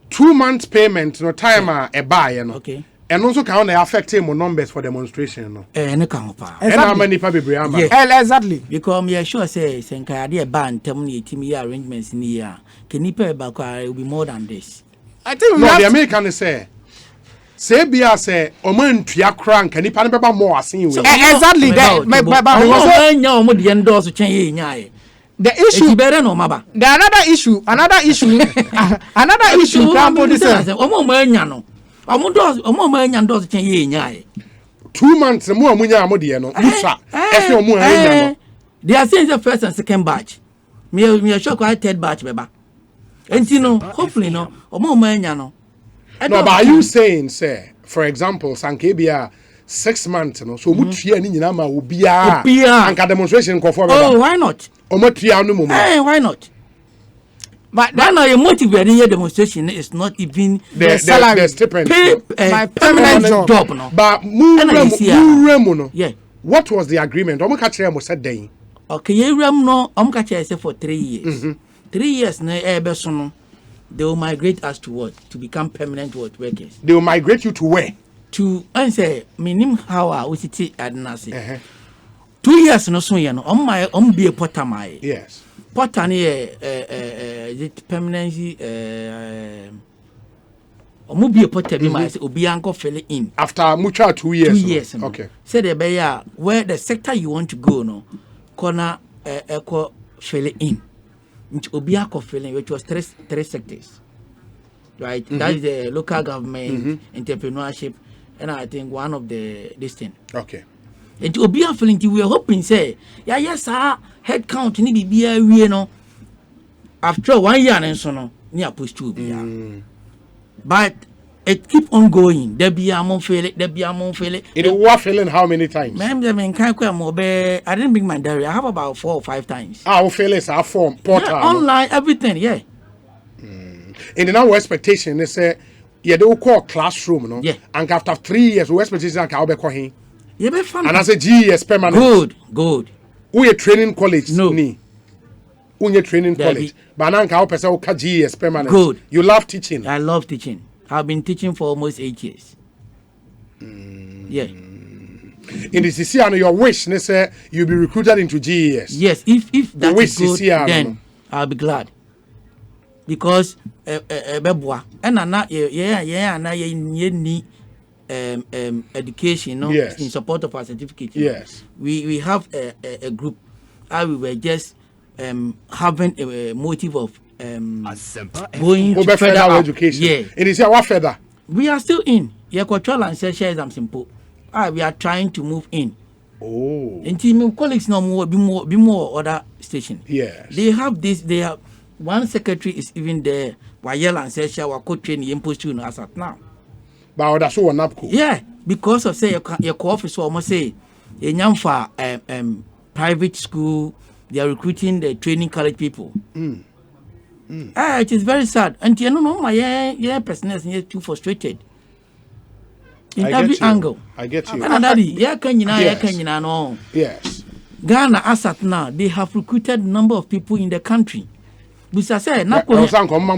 2 months payment time a buy okay. And also can affect him numbers for demonstration. And how many people be exactly. Because me sure say senka ade ban tem na team arrangements in here. Can you pay back will be more than this? I think the American say say bia say oman tua kra nka nipa ne beba more asen we exactly that the issue better no maba the another issue another issue kampo this omo anya no omo anya ndos chen ye nyae 2 months mo amunya amode no musa efe omo anya no they are saying the first and second batch me shock I third batch beba enti no hopefully no omo anya no no but are you saying say for example sankebia 6 months no so mutua ni nyina ma obia anka demonstration ko for oh why not omotua no mo why not but that now your motive in your demonstration is not even the salary the stipend my permanent job no but muremu no yeah what was the agreement omo ka kire mo said then okay yeram no omo ka kire say for 3 years 3 years na ebe so no they will migrate us to what to become permanent workers. They will migrate you to where? To answer minim how we sit at nasi. 2 years no so no be a potter my yes potter the permanency be a potter be my obi anko fill in after mutual 2 years 2 years no? Okay say the be where the sector you want to go no corner equal fill in obi anko fill in which was three sectors right that is the local government entrepreneurship and I think one of the this thing okay and to be a feeling we are hoping say yeah yes head count ni be we no after 1 year and so no near push to be but it keep on going there be among fail it it was failing how many times I didn't bring my diary I have about 4 or 5 times fail is our form portal online everything yeah in the now expectation they say yeah they will call classroom no and after 3 years we expectation can be call yeah be fun and as a GES permanent good we a training college no we a training college but now can person will call GES permanent good you love teaching I love teaching I've been teaching for almost 8 years yeah in the CC your wish they say you'll be recruited into GES yes if that is good CC, then I'll be glad because beboa and na education no yes. in support of our certificate yes we have a group we were just having a motive of going to further education yeah it is our further we are still in control and share exam simple we are trying to move in and team colleagues no more be more other station yes they have this they have one secretary is even there while and says we could train impost to as at now but that's so NABCO yeah because of say your office almost say a for private school they are recruiting the training college people it is very sad and you know my personals is too frustrated in every angle I get you and daddy can you know yes Ghana as at now they have recruited a number of people in the country. Bisa say na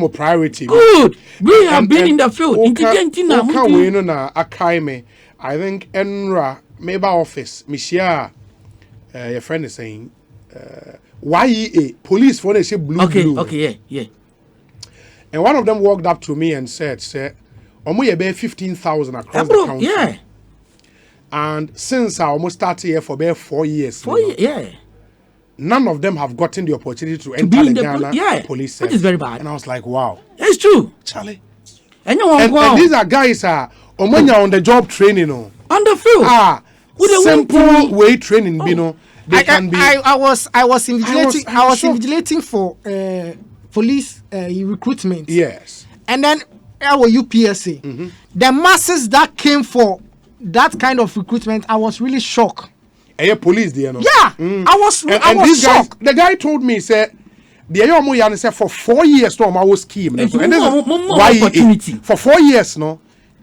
priority. Good. We have been in the field. I think Enra Meba office, Michia, your friend is saying, YEA police for the blue. Okay, yeah. And one of them walked up to me and said, "Omo ye be 15,000 across the country." Yeah. And since I almost started here for about 4 years. 4 years, yeah. None of them have gotten the opportunity to enter the Ghana police service. Which is very bad. And I was like, wow. It's true. Charlie. And these are guys on the job training. On the field. Simple way training, they can be. I was invigilating for police recruitment. Yes. And then our UPSA. The masses that came for that kind of recruitment, I was really shocked. Police there, no? Yeah, I was shocked. Guys, the guy told me, said, for 4 years, no, I was scheme. And opportunity. For 4 years, no,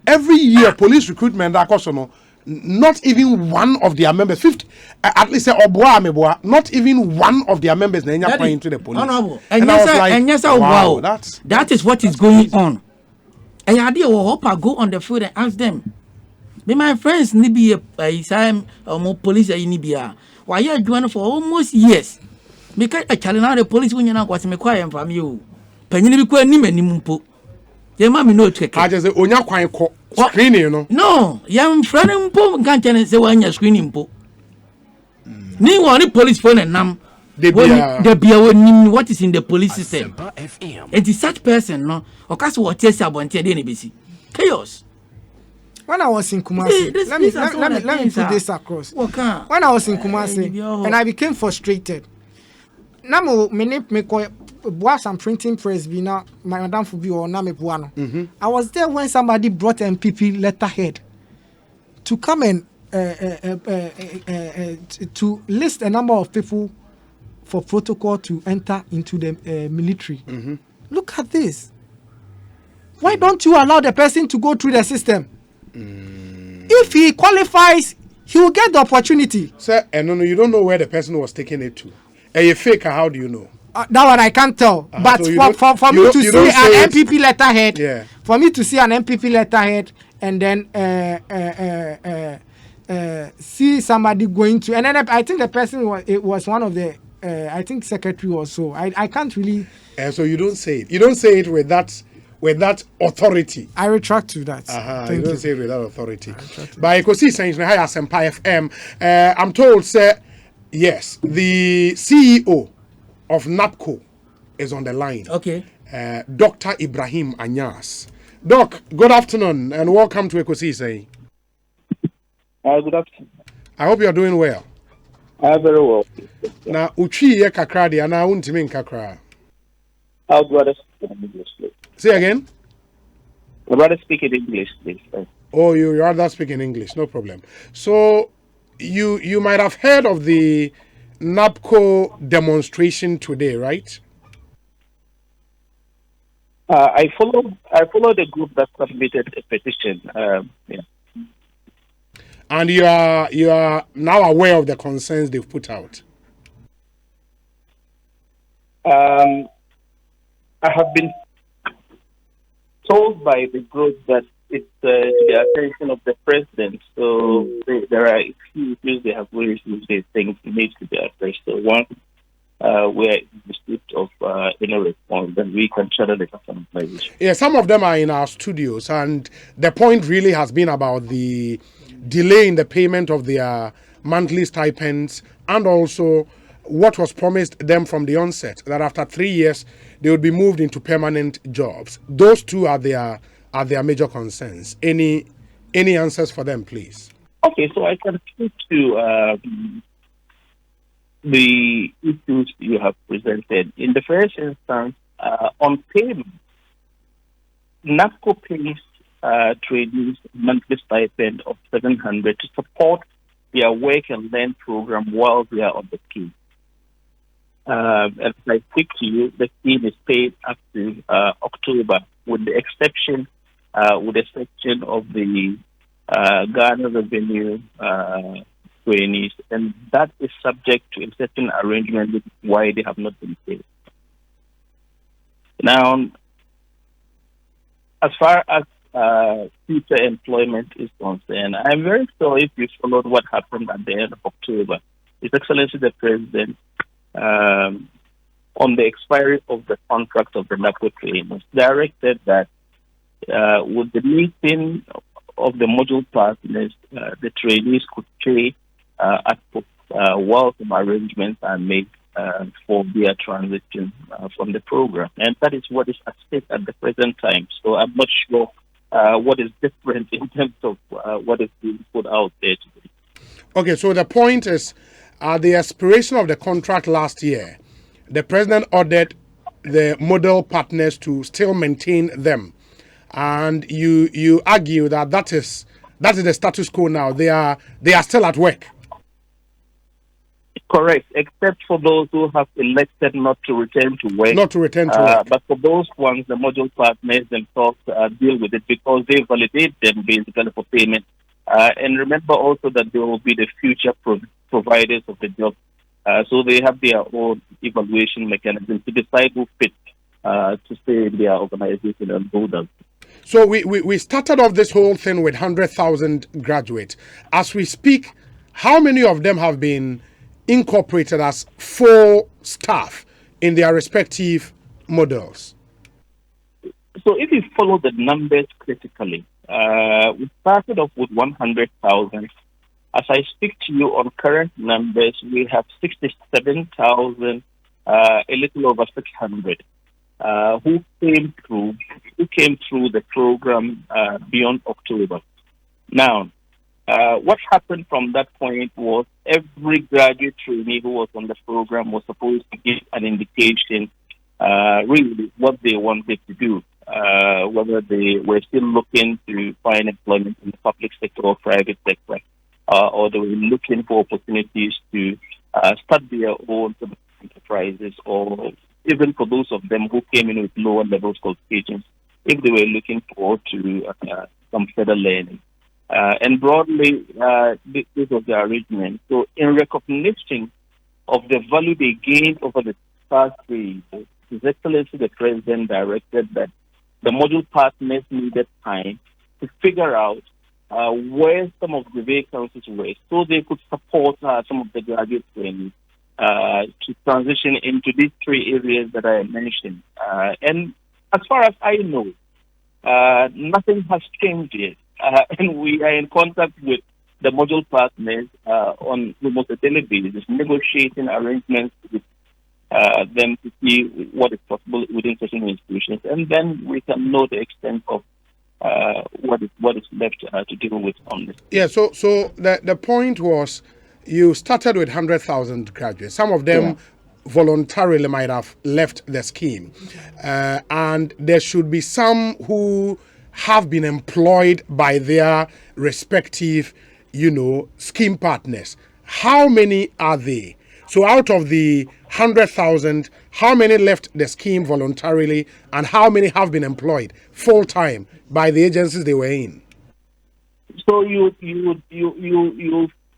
every year, police recruitment, not even one of their members, 50, at least not even one of their members, going into the police. And I was like, wow, that is what is going on. And I hope I go on the field and ask them. Be my friends ni be police ni be why you doing for almost years because a challenge the police when you na kwase me kwa em fam you panyin bi kwa ni manim mpo Ye ma me no check. I just say onya kwan ko screening no. No, yam friend mpo kan chene say wanya screening mpo. Ni woni police phone and nam. The bia what is in the police system. It is such person no. Okas what tell say abonte dey na besi. Chaos. When I was in Kumasi, let me put this across. When I was in Kumasi and I became frustrated. Now me some printing press be now my madam for be or na me buano. I was there when somebody brought MPP letterhead to come and to list a number of people for protocol to enter into the military. Look at this. Why don't you allow the person to go through the system? If he qualifies, he will get the opportunity. Sir, no, you don't know where the person was taking it to. A fake, how do you know? That one I can't tell. But so for me to see an MPP letterhead, for me to see an MPP letterhead and then see somebody going to, and then I think the person was one of the, I think secretary or so. I can't really. So you don't say it. You don't say it with that authority. I retract to that. You don't say it with that authority. But Ekosiisen FM, I'm told, sir, yes, the CEO of NABCO is on the line. Okay. Dr. Ibrahim Anyas. Doc, good afternoon and welcome to Ekosiisen. Good afternoon. I hope you are doing well. Very well. Now, uchi ye kakra di ana untimi kakra. I'll rather speak in English, please. Say again. I'd rather speak in English, please. Oh, you rather speak in English, no problem. So, you might have heard of the NABCO demonstration today, right? I follow the group that submitted a petition. Yeah. And you are now aware of the concerns they've put out. I have been told by the group that it's to the attention of the president. So there are a few issues they have raised which they think need to be addressed. So one, we're in receipt of any response, then we can channel it as an organization. Yeah, some of them are in our studios, and the point really has been about the delay in the payment of their monthly stipends, and also what was promised them from the onset, that after 3 years they would be moved into permanent jobs. Those two are their major concerns. Any answers for them, please? Okay, so I can speak to the issues you have presented. In the first instance, on payment, NABCO pays trainees monthly stipend of $700 to support their work and learn program while they are on the scheme. As I speak to you, the scheme is paid up to October, with the exception of the Ghana revenue trainees, and that is subject to a certain arrangement with why they have not been paid. Now, as far as future employment is concerned, I'm very sure if you followed what happened at the end of October, His Excellency the President, on the expiry of the contract of the NABCO trainers, directed that with the meeting of the module partners, the trainees could pay while some arrangements are made for their transition from the program. And that is what is at stake at the present time. So I'm not sure what is different in terms of what is being put out there today. Okay, so the point is, at the expiration of the contract last year, the president ordered the model partners to still maintain them. And you argue that is the status quo now. They are still at work. Correct, except for those who have elected not to return to work. But for those ones, the module partners themselves deal with it because they validate them basically for payment. And remember also that they will be the future providers of the job. So they have their own evaluation mechanism to decide who fits to stay in their organization and who doesn't. So we started off this whole thing with 100,000 graduates. As we speak, how many of them have been incorporated as full staff in their respective models? So if you follow the numbers critically, we started off with 100,000. As I speak to you on current numbers, we have 67,000, a little over 600, who came through the program beyond October. Now, what happened from that point was every graduate trainee who was on the program was supposed to give an indication, really what they wanted to do, whether they were still looking to find employment in the public sector or private sector, or they were looking for opportunities to start their own enterprises, or even for those of them who came in with lower levels qualifications, if they were looking forward to some further learning. And broadly, this was the arrangement. So in recognition of the value they gained over the past 3 years, His Excellency the President directed that the module partners needed time to figure out where some of the vacancies were, so they could support some of the graduate trainees to transition into these 3 areas that I mentioned. And as far as I know, nothing has changed yet. And we are in contact with the module partners on almost a daily basis, negotiating arrangements with them to see what is possible within certain institutions. And then we can know the extent of what is left to deal with on this. Yeah, so the point was you started with 100,000 graduates. Some of them voluntarily might have left the scheme. And there should be some who have been employed by their respective, scheme partners. How many are they? So out of the 100,000, how many left the scheme voluntarily, and how many have been employed full-time by the agencies they were in? So you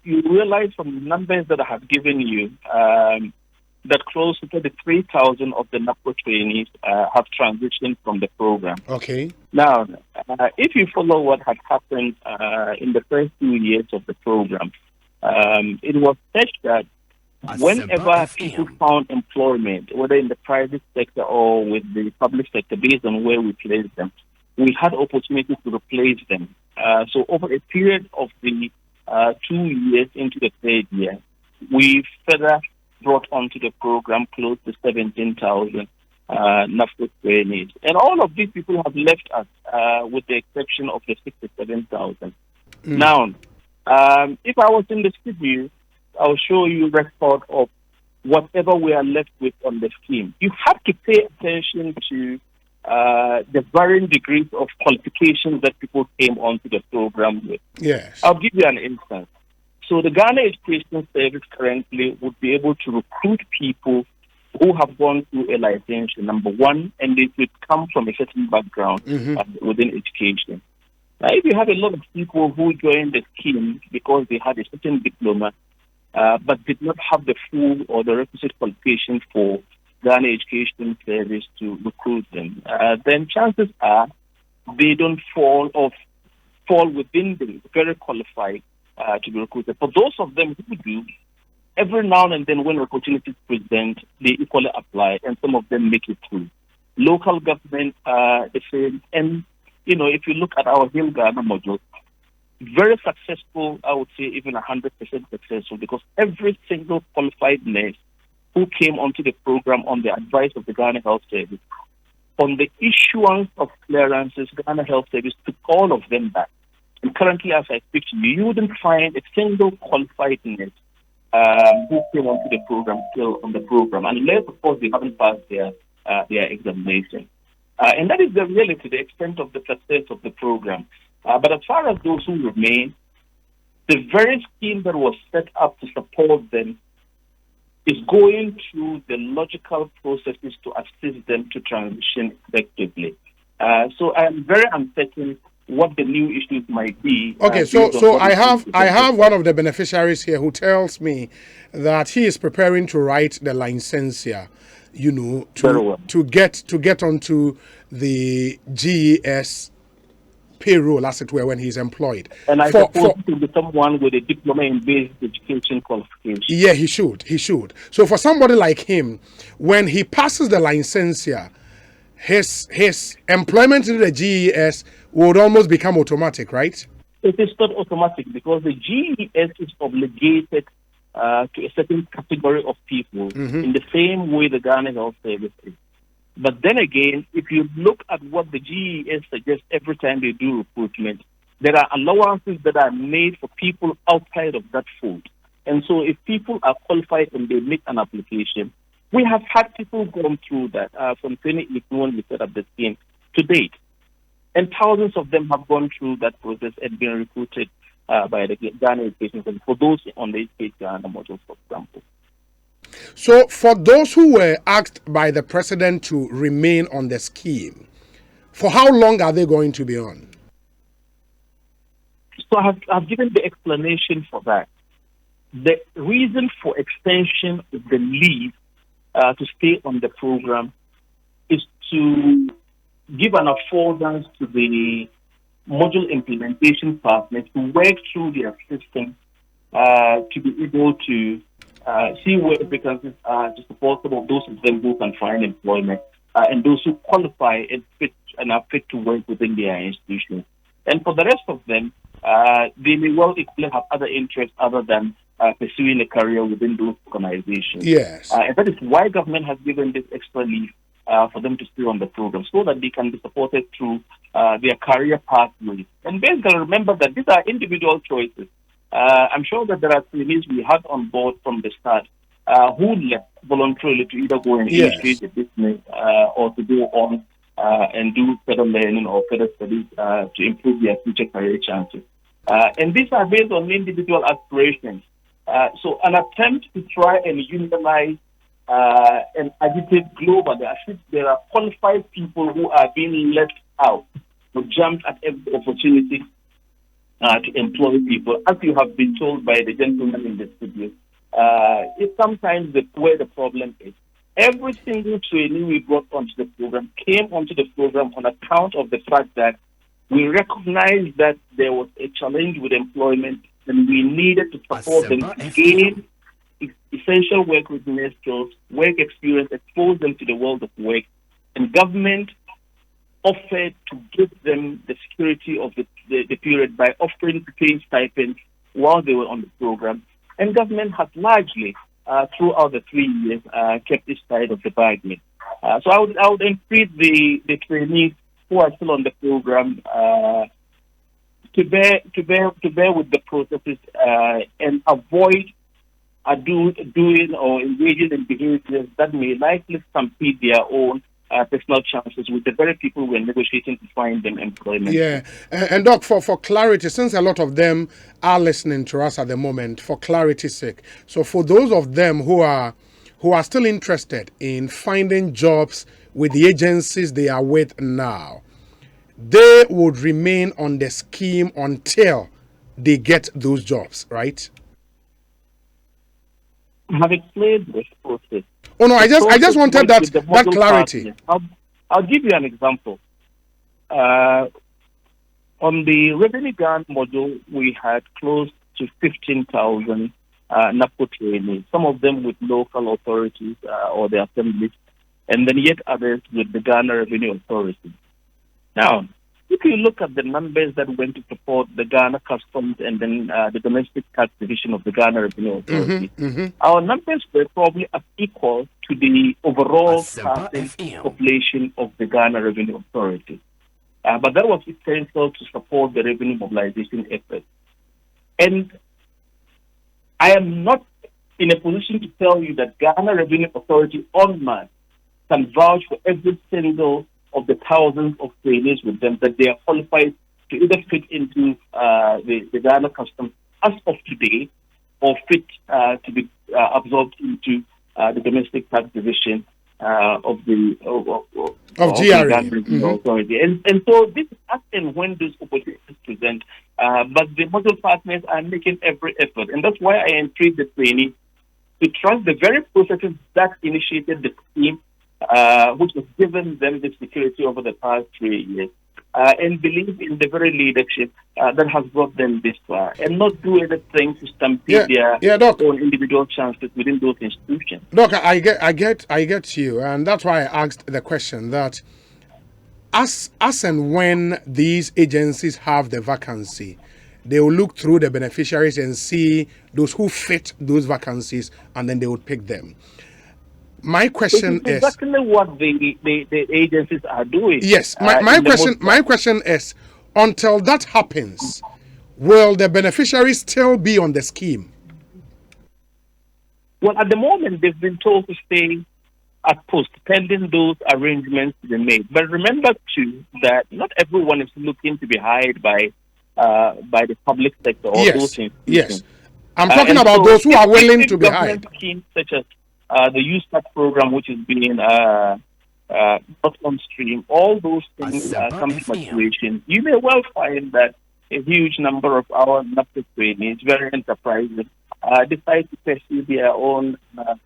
realize from the numbers that I have given you that close to 33,000 of the NABCO trainees have transitioned from the program. Okay. Now, if you follow what had happened in the first 2 years of the program, it was such that whenever people found employment, whether in the private sector or with the public sector, based on where we placed them, we had opportunities to replace them. So over a period of the 2 years into the 3rd year, we further brought onto the program close to 17,000 NABCO trainees. And all of these people have left us with the exception of the 67,000. Now, if I was in the studio, I'll show you record of whatever we are left with on the scheme. You have to pay attention to the varying degrees of qualifications that people came onto the program with. Yes. I'll give you an instance. So the Ghana Education Service currently would be able to recruit people who have gone through a licensure, number one, and they would come from a certain background within education. Now, if you have a lot of people who joined the scheme because they had a certain diploma, but did not have the full or the requisite qualification for Ghana Education Service to recruit them, then chances are they don't fall within the very qualified to be recruited. For those of them who do, every now and then when opportunities present, they equally apply, and some of them make it through. Local government, the same. And, if you look at our Hill Ghana module, very successful, I would say even 100% successful, because every single qualified nurse who came onto the program on the advice of the Ghana Health Service, on the issuance of clearances, Ghana Health Service took all of them back. And currently, as I speak to you, you wouldn't find a single qualified nurse who came onto the program still on the program, unless, of course, they haven't passed their examination. And that is the reality, the extent of the success of the program. But as far as those who remain, the very scheme that was set up to support them is going through the logical processes to assist them to transition effectively. So I am very uncertain what the new issues might be. Okay, so I have one of the beneficiaries here who tells me that he is preparing to write the licensia, to get onto the GES payroll, as it were, when he's employed. And I suppose to be someone with a diploma in basic education qualification. Yeah, he should. So for somebody like him, when he passes the licensia, his employment in the GES would almost become automatic, right? It is not automatic because the GES is obligated to a certain category of people in the same way the Ghana Health Service is. But then again, if you look at what the GES suggests every time they do recruitment, there are allowances that are made for people outside of that fold. And so if people are qualified and they make an application, we have had people going through that from 2018 when we set up the scheme to date. And thousands of them have gone through that process and been recruited by the Ghana Education Service for those on the state Ghana module, for example. So for those who were asked by the president to remain on the scheme, for how long are they going to be on? So I've given the explanation for that. The reason for extension of the leave to stay on the program is to give an affordance to the module implementation partners to work through their system to be able to see where vacancies are to support some of those of them who can find employment and those who qualify and are fit to work within their institutions. And for the rest of them, they may well equally have other interests other than pursuing a career within those organizations. Yes. And that is why government has given this extra leave for them to stay on the program so that they can be supported through their career pathways. And basically remember that these are individual choices. I'm sure that there are trainees we had on board from the start who left voluntarily to either go and initiate a business or to go on and do further learning or further studies to improve their future career chances. And these are based on individual aspirations. So an attempt to try and unionize and agitate globally, there are qualified people who are being left out, who jumped at every opportunity to employ people, as you have been told by the gentleman in the studio. It's sometimes where the problem is. Every single trainee we brought onto the program came onto the program on account of the fact that we recognized that there was a challenge with employment and we needed to support them to gain essential work readiness skills, work experience, expose them to the world of work. And government offered to give them the security of the period by offering paying stipends while they were on the program. And government has largely, throughout the 3 years, kept this side of the bargain. So I would entreat the trainees who are still on the program to bear with the processes and avoid doing or engaging in behaviors that may likely stampede their own personal chances with the very people who are negotiating to find them employment. Yeah, and Doc, for clarity, since a lot of them are listening to us at the moment, for clarity's sake, so for those of them who are still interested in finding jobs with the agencies they are with now, they would remain on the scheme until they get those jobs, right? I have explained this process. Oh no, I just wanted that clarity. I'll give you an example. On the Revenue Grant module, we had close to 15,000 NABCO trainees, some of them with local authorities or the assemblies, and then yet others with the Ghana Revenue Authority. Now, if you look at the numbers that went to support the Ghana Customs and then the Domestic Tax Division of the Ghana Revenue Authority, our numbers were probably as equal to the overall population of the Ghana Revenue Authority. But that was essential to support the revenue mobilization effort. And I am not in a position to tell you that Ghana Revenue Authority on mass can vouch for every single of the thousands of trainees with them that they are qualified to either fit into the Ghana Customs as of today or fit to be absorbed into the Domestic Tax Division of the Ghana Revenue Authority. And so this is as and when these opportunities present, but the model partners are making every effort. And that's why I entreat the trainees to trust the very processes that initiated the scheme, which has given them the security over the past 3 years, and believe in the very leadership that has brought them this far, and not do anything to stampede their own individual chances within those institutions. Doc, I get you, and that's why I asked the question that as and when these agencies have the vacancy, they will look through the beneficiaries and see those who fit those vacancies, and then they would pick them. My question is exactly what the agencies are doing. Yes, my question is, until that happens, will the beneficiaries still be on the scheme? Well, at the moment, they've been told to stay at post pending those arrangements to be made. But remember too that not everyone is looking to be hired by the public sector or those institutions. Yes, I'm talking about those who are willing to be hired. Schemes such as the Youth Start program, which is being brought on stream, all those things come to maturation. You may well find that a huge number of our NABCO trainees, very enterprising, decide to pursue their own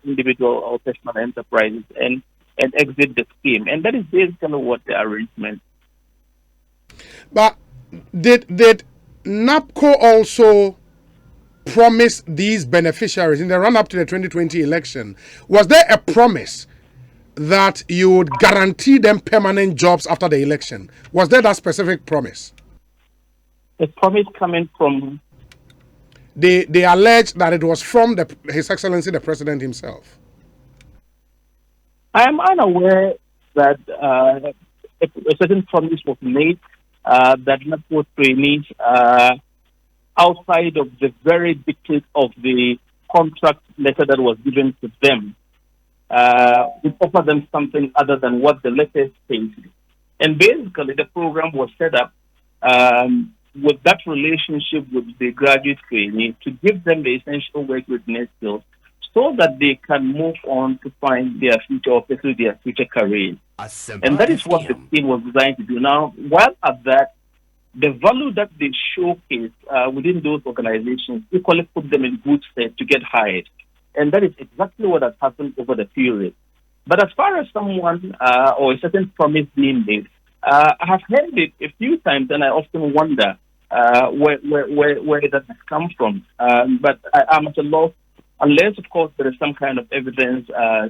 individual or personal enterprises and exit the scheme. And that is basically what the arrangement. But did NABCO also promise these beneficiaries in the run-up to the 2020 election? Was there a promise that you would guarantee them permanent jobs after the election? Was there that specific promise? The promise coming from... They allege that it was from His Excellency the President himself. I am unaware that a certain promise was made that NABCO trainees, outside of the very dictate of the contract letter that was given to them, would offer them something other than what the letter stated. And basically, the program was set up with that relationship with the graduate trainee to give them the essential work readiness skills so that they can move on to find their future or pursue their future career. And that is what the scheme was designed to do. Now, while at that, the value that they showcase within those organizations equally put them in good stead to get hired. And that is exactly what has happened over the period. But as far as someone or a certain promise being made, I have heard it a few times, and I often wonder where that has come from. But I'm at a loss, unless, of course, there is some kind of evidence,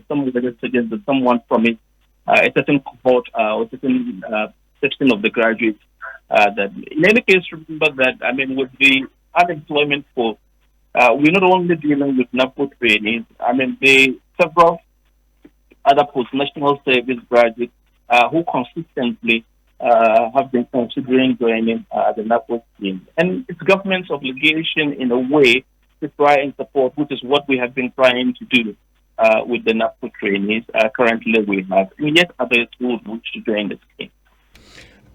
somewhere that suggests that someone promised a certain cohort or a certain section of the graduates. That in any case, remember that, with the unemployment force, we're not only dealing with NABCO trainees, the several other post-national service graduates who consistently have been considering joining the NABCO scheme. And it's government's obligation, in a way, to try and support, which is what we have been trying to do with the NABCO trainees. Currently, we have, and yet others who would wish to join the scheme.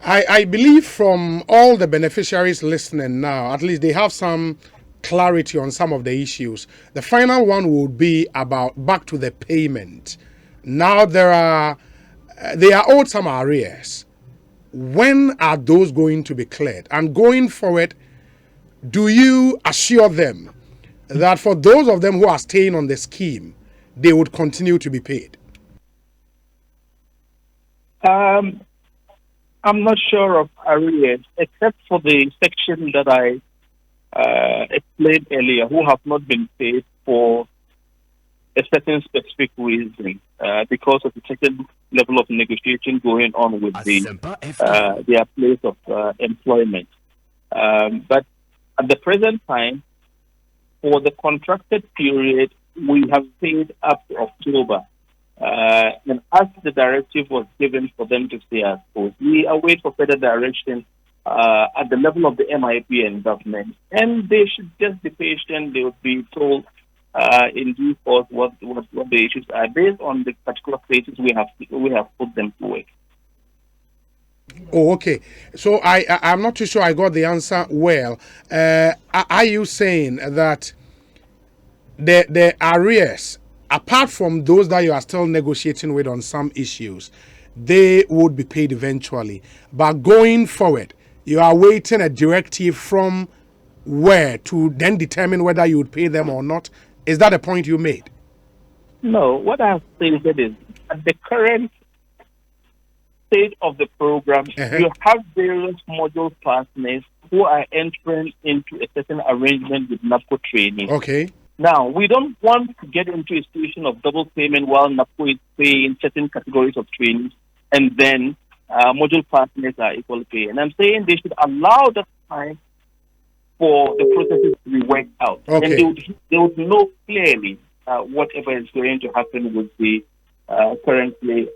I believe from all the beneficiaries listening now, at least they have some clarity on some of the issues. The final one would be about back to the payment. Now they are owed some arrears. When are those going to be cleared? And going forward, do you assure them that for those of them who are staying on the scheme, they would continue to be paid? I'm not sure of arrears, except for the section that I explained earlier, who have not been paid for a certain specific reason, because of a certain level of negotiation going on with their place of employment. But at the present time, for the contracted period, we have paid up to October. And as the directive was given for them to stay as post, we await for further direction at the level of the MIP and government. And they should just be patient. They would be told in due course what the issues are based on the particular places we have put them to work. Oh, okay. So I'm not too sure I got the answer well. Are you saying that the arrears, apart from those that you are still negotiating with on some issues, they would be paid eventually, but going forward, you are waiting a directive from where to then determine whether you would pay them or not? Is that a point you made? No, what I have stated is at the current state of the program, you have various module partners who are entering into a certain arrangement with NABCO training. Okay. Now, we don't want to get into a situation of double payment while NABCO is paying certain categories of training, and then module partners are equal pay. And I'm saying they should allow that time for the processes to be worked out. Okay. And they would know clearly whatever is going to happen with the currently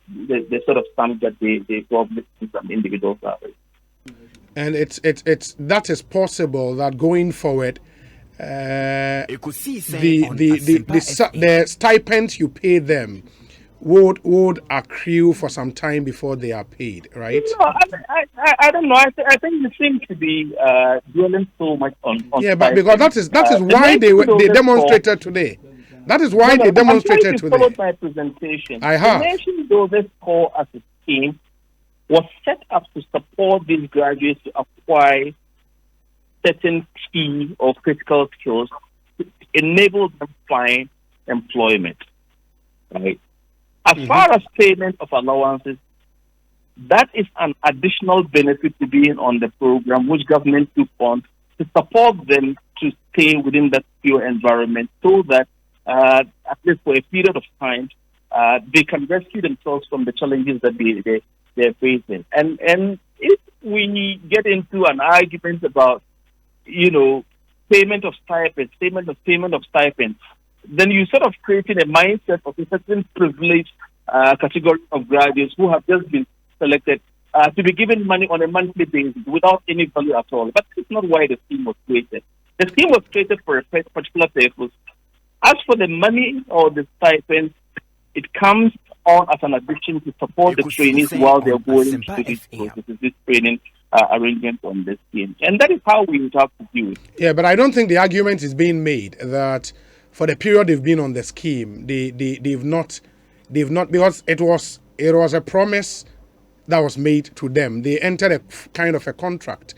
the sort of sum that they probably some individuals are. And it's that is possible that going forward, the stipends you pay them would accrue for some time before they are paid, right? No, I don't know. I think they seem to be dwelling so much on yeah, but because that is why they demonstrated today. That is why they demonstrated today. Followed my presentation. I have. The Nation Builders Corps as a scheme was set up to support these graduates to acquire certain key or critical skills to enable them to find employment. Right? As far as payment of allowances, that is an additional benefit to being on the program, which government took on to support them to stay within that secure environment so that at least for a period of time, they can rescue themselves from the challenges that they're facing. And if we get into an argument about, payment of stipends, then you sort of creating a mindset of a certain privileged category of graduates who have just been selected to be given money on a monthly basis without any value at all. But that's not why the scheme was created. The scheme was created for a particular purpose. As for the money or the stipend, it comes on as an addition to support the trainees while they're going through these processes, this training arrangement on this scheme. And that is how we would have to do it. Yeah, but I don't think the argument is being made that for the period they've been on the scheme, they've not because it was a promise that was made to them. They entered a kind of a contract,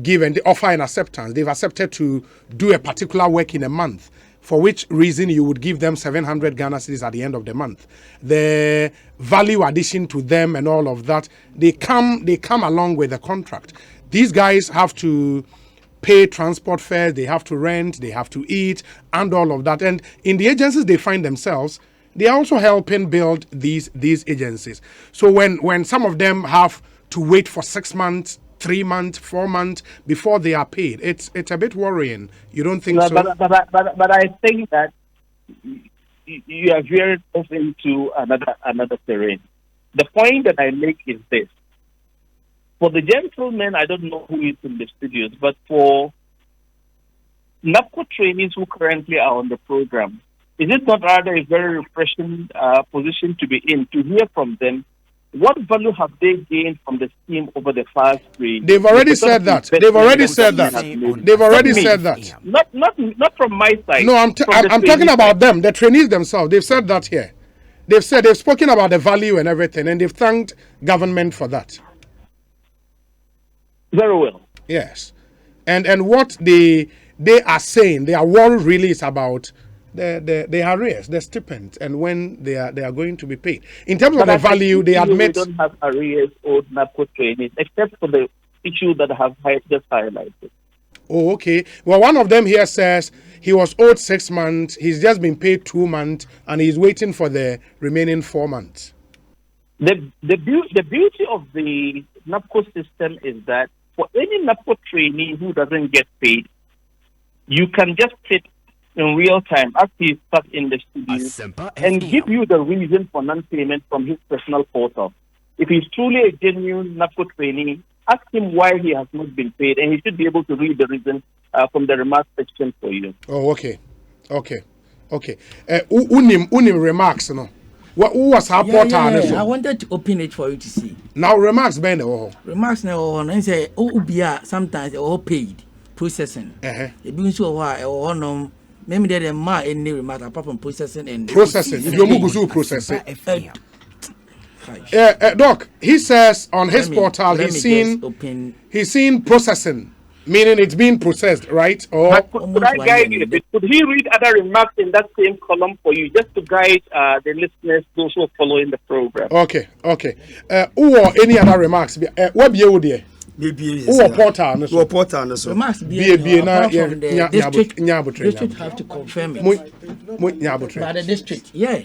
given the offer and acceptance. They've accepted to do a particular work in a month, for which reason you would give them 700 Ghana cedis at the end of the month. The value addition to them and all of that, they come along with the contract. These guys have to pay transport fares, they have to rent, they have to eat, and all of that. And in the agencies they find themselves, they are also helping build these agencies. So when some of them have to wait for 6 months, 3 months, 4 months before they are paid, it's a bit worrying. You don't think so? But I think that you are veering off into another terrain. The point that I make is this. For the gentleman, I don't know who is in the studios, but for NABCO trainees who currently are on the program, is it not rather a very refreshing position to be in, to hear from them? What value have they gained from the scheme over the past 3 years? They've already said that. They've already said that. Not from my side. No, I'm talking about them, the trainees themselves. They've said that here. They've spoken about the value and everything, and they've thanked government for that. Very well. Yes, and what they are saying, their worry really is about the arrears, the stipend, and when they are going to be paid. In terms of the value, they admit we don't have arrears owed NABCO trainees, except for the issue that I have just highlighted. Oh, okay. Well, one of them here says he was owed 6 months, he's just been paid 2 months, and he's waiting for the remaining 4 months. The beauty of the NABCO system is that for any NABCO trainee who doesn't get paid, you can just sit in real time as he stuck in the studio and give you the reason for non-payment from his personal portal. If he's truly a genuine NABCO trainee, ask him why he has not been paid, and he should be able to read the reason from the remarks section for you. Oh, okay. Unim remarks, no? Who was our portal? I wanted to open it for you to see. Now remarks, Ben. Remarks now, and say, sometimes all paid processing. It being so why maybe there are any remark apart from processing and processing. If you move processing. Doc, he says on his portal he's seen processing, meaning it's being processed, right? Or could I guide you a bit? Could he read other remarks in that same column for you, just to guide the listeners, those who are following the program? Okay. Or any other remarks? What be there? Maybe portal no portal so must be district have to confirm it. By the district, yeah.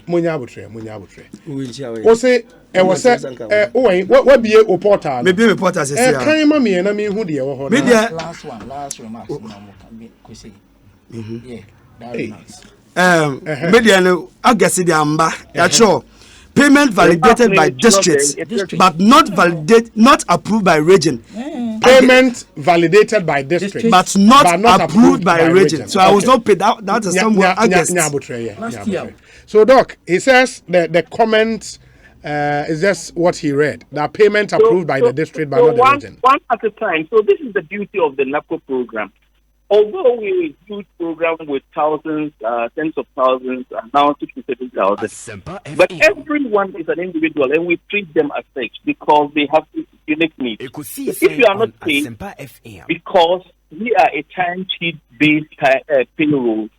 O say what be a portal? Maybe a portal says kind of me and me who the last remarks. Yeah, that's nice. Median, I guess the amba. That's all. Payment validated by districts, but not approved by region. Payment validated by district, but not approved by region. So I was not paid. That is somewhere I guess. So Doc, he says the comment is just what he read. That payment approved by the district, but not the region. One at a time. So this is the beauty of the NABCO program. Although we a huge program with thousands, tens of thousands, now 67,000, but everyone is an individual, and we treat them as such because they have unique needs. If you are not paid, because we are a time-sheet-based payroll,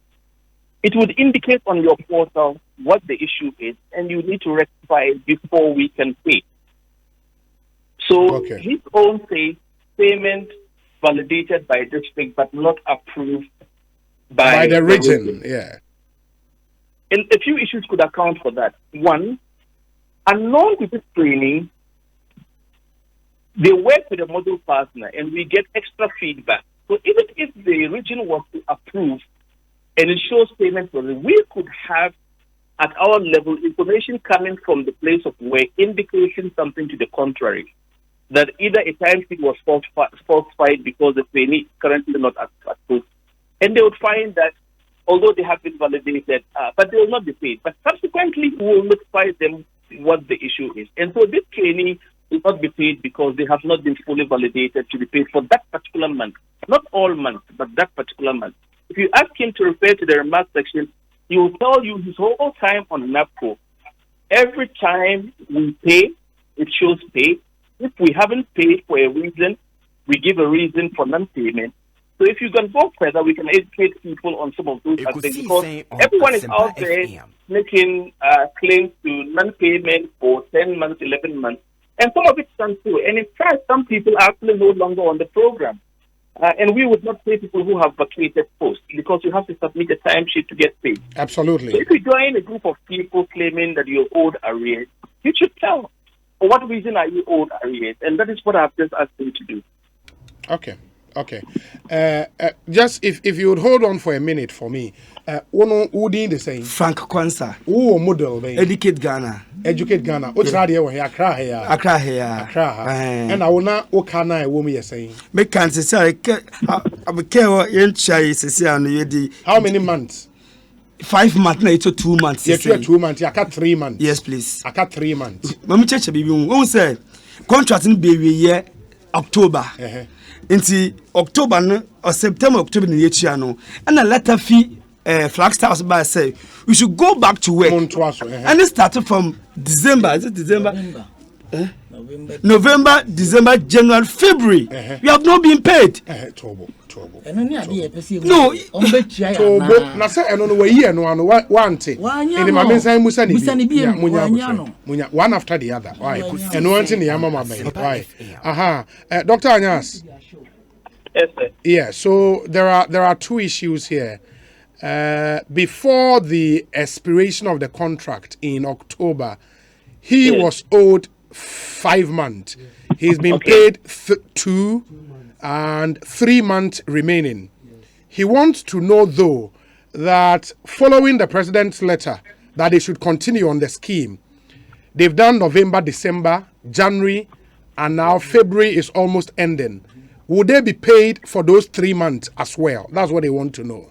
it would indicate on your portal what the issue is, and you need to rectify it before we can pay. So his own says payment validated by district but not approved by the region. Yeah. And a few issues could account for that. One, unknown to this training, they work with a model partner and we get extra feedback. So even if the region was to approve and it shows payment for it, we could have at our level information coming from the place of work indicating something to the contrary. That either a timesheet was falsified because the trainee currently not approved, and they would find that although they have been validated, but they will not be paid. But subsequently, we will notify them what the issue is, and so this trainee will not be paid because they have not been fully validated to be paid for that particular month, not all months, but that particular month. If you ask him to refer to the remarks section, he will tell you his whole time on NABCO. Every time we pay, it shows pay. If we haven't paid for a reason, we give a reason for non-payment. So if you can go further, we can educate people on some of those aspects because everyone is out there making claims to non-payment for 10 months, 11 months, and some of it stands true. And in fact, some people are actually no longer on the program. And we would not pay people who have vacated posts because you have to submit a timesheet to get paid. Absolutely. So if you join a group of people claiming that you're owed arrears, you should tell. For what reason are you owed arrears? And that is what I've just asked you to do. Okay. Just if you would hold on for a minute for me. Who did the same? Frank Kwanzaa. Who model? Educate Ghana. What's that here? Accra here. And I will not. What can I? What me saying? Me can't say. I care. How many months? 5 months, no, it's 2 months. Yes, 2 months. I got 3 months. Yes, please. I got 3 months. Mami cheche bibi won say contract in be year October. Into October no or September October ni yetua no. And a letter fee Flagstaff by say we should go back to work. And it started from December. Is it December? November, December, January, February. We have not been paid. No. Na say eno no we no ano wante. Ene ma mensan musa ni munya one after the other. Why? Eno wante ni ama ma ben. Why? Dr. Anyas. Yes, sir. Yeah, so there are two issues here. Before the expiration of the contract in October, he was owed 5 months. He's been paid 2 and 3 months remaining. He wants to know, though, that following the president's letter that they should continue on the scheme, they've done November, December, January, and now February is almost ending. Would they be paid for those 3 months as well? That's what they want to know.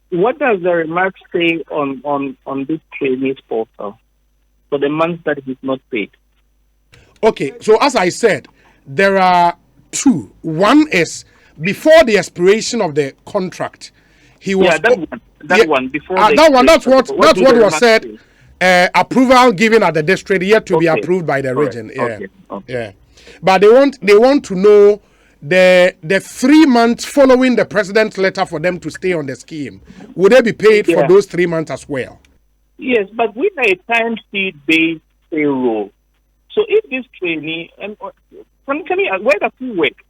What does the remark say on this trainee's portal for the months that he's not paid? Okay, so as I said, there are two. One is before the expiration of the contract, he was that one before that one. That's what was said. Approval given at the district yet to be approved by the region. Yeah. But they want to know the 3 months following the president's letter for them to stay on the scheme. Would they be paid for those 3 months as well? Yes, but with a time-sheet based payroll. So if this trainee, and where does he work?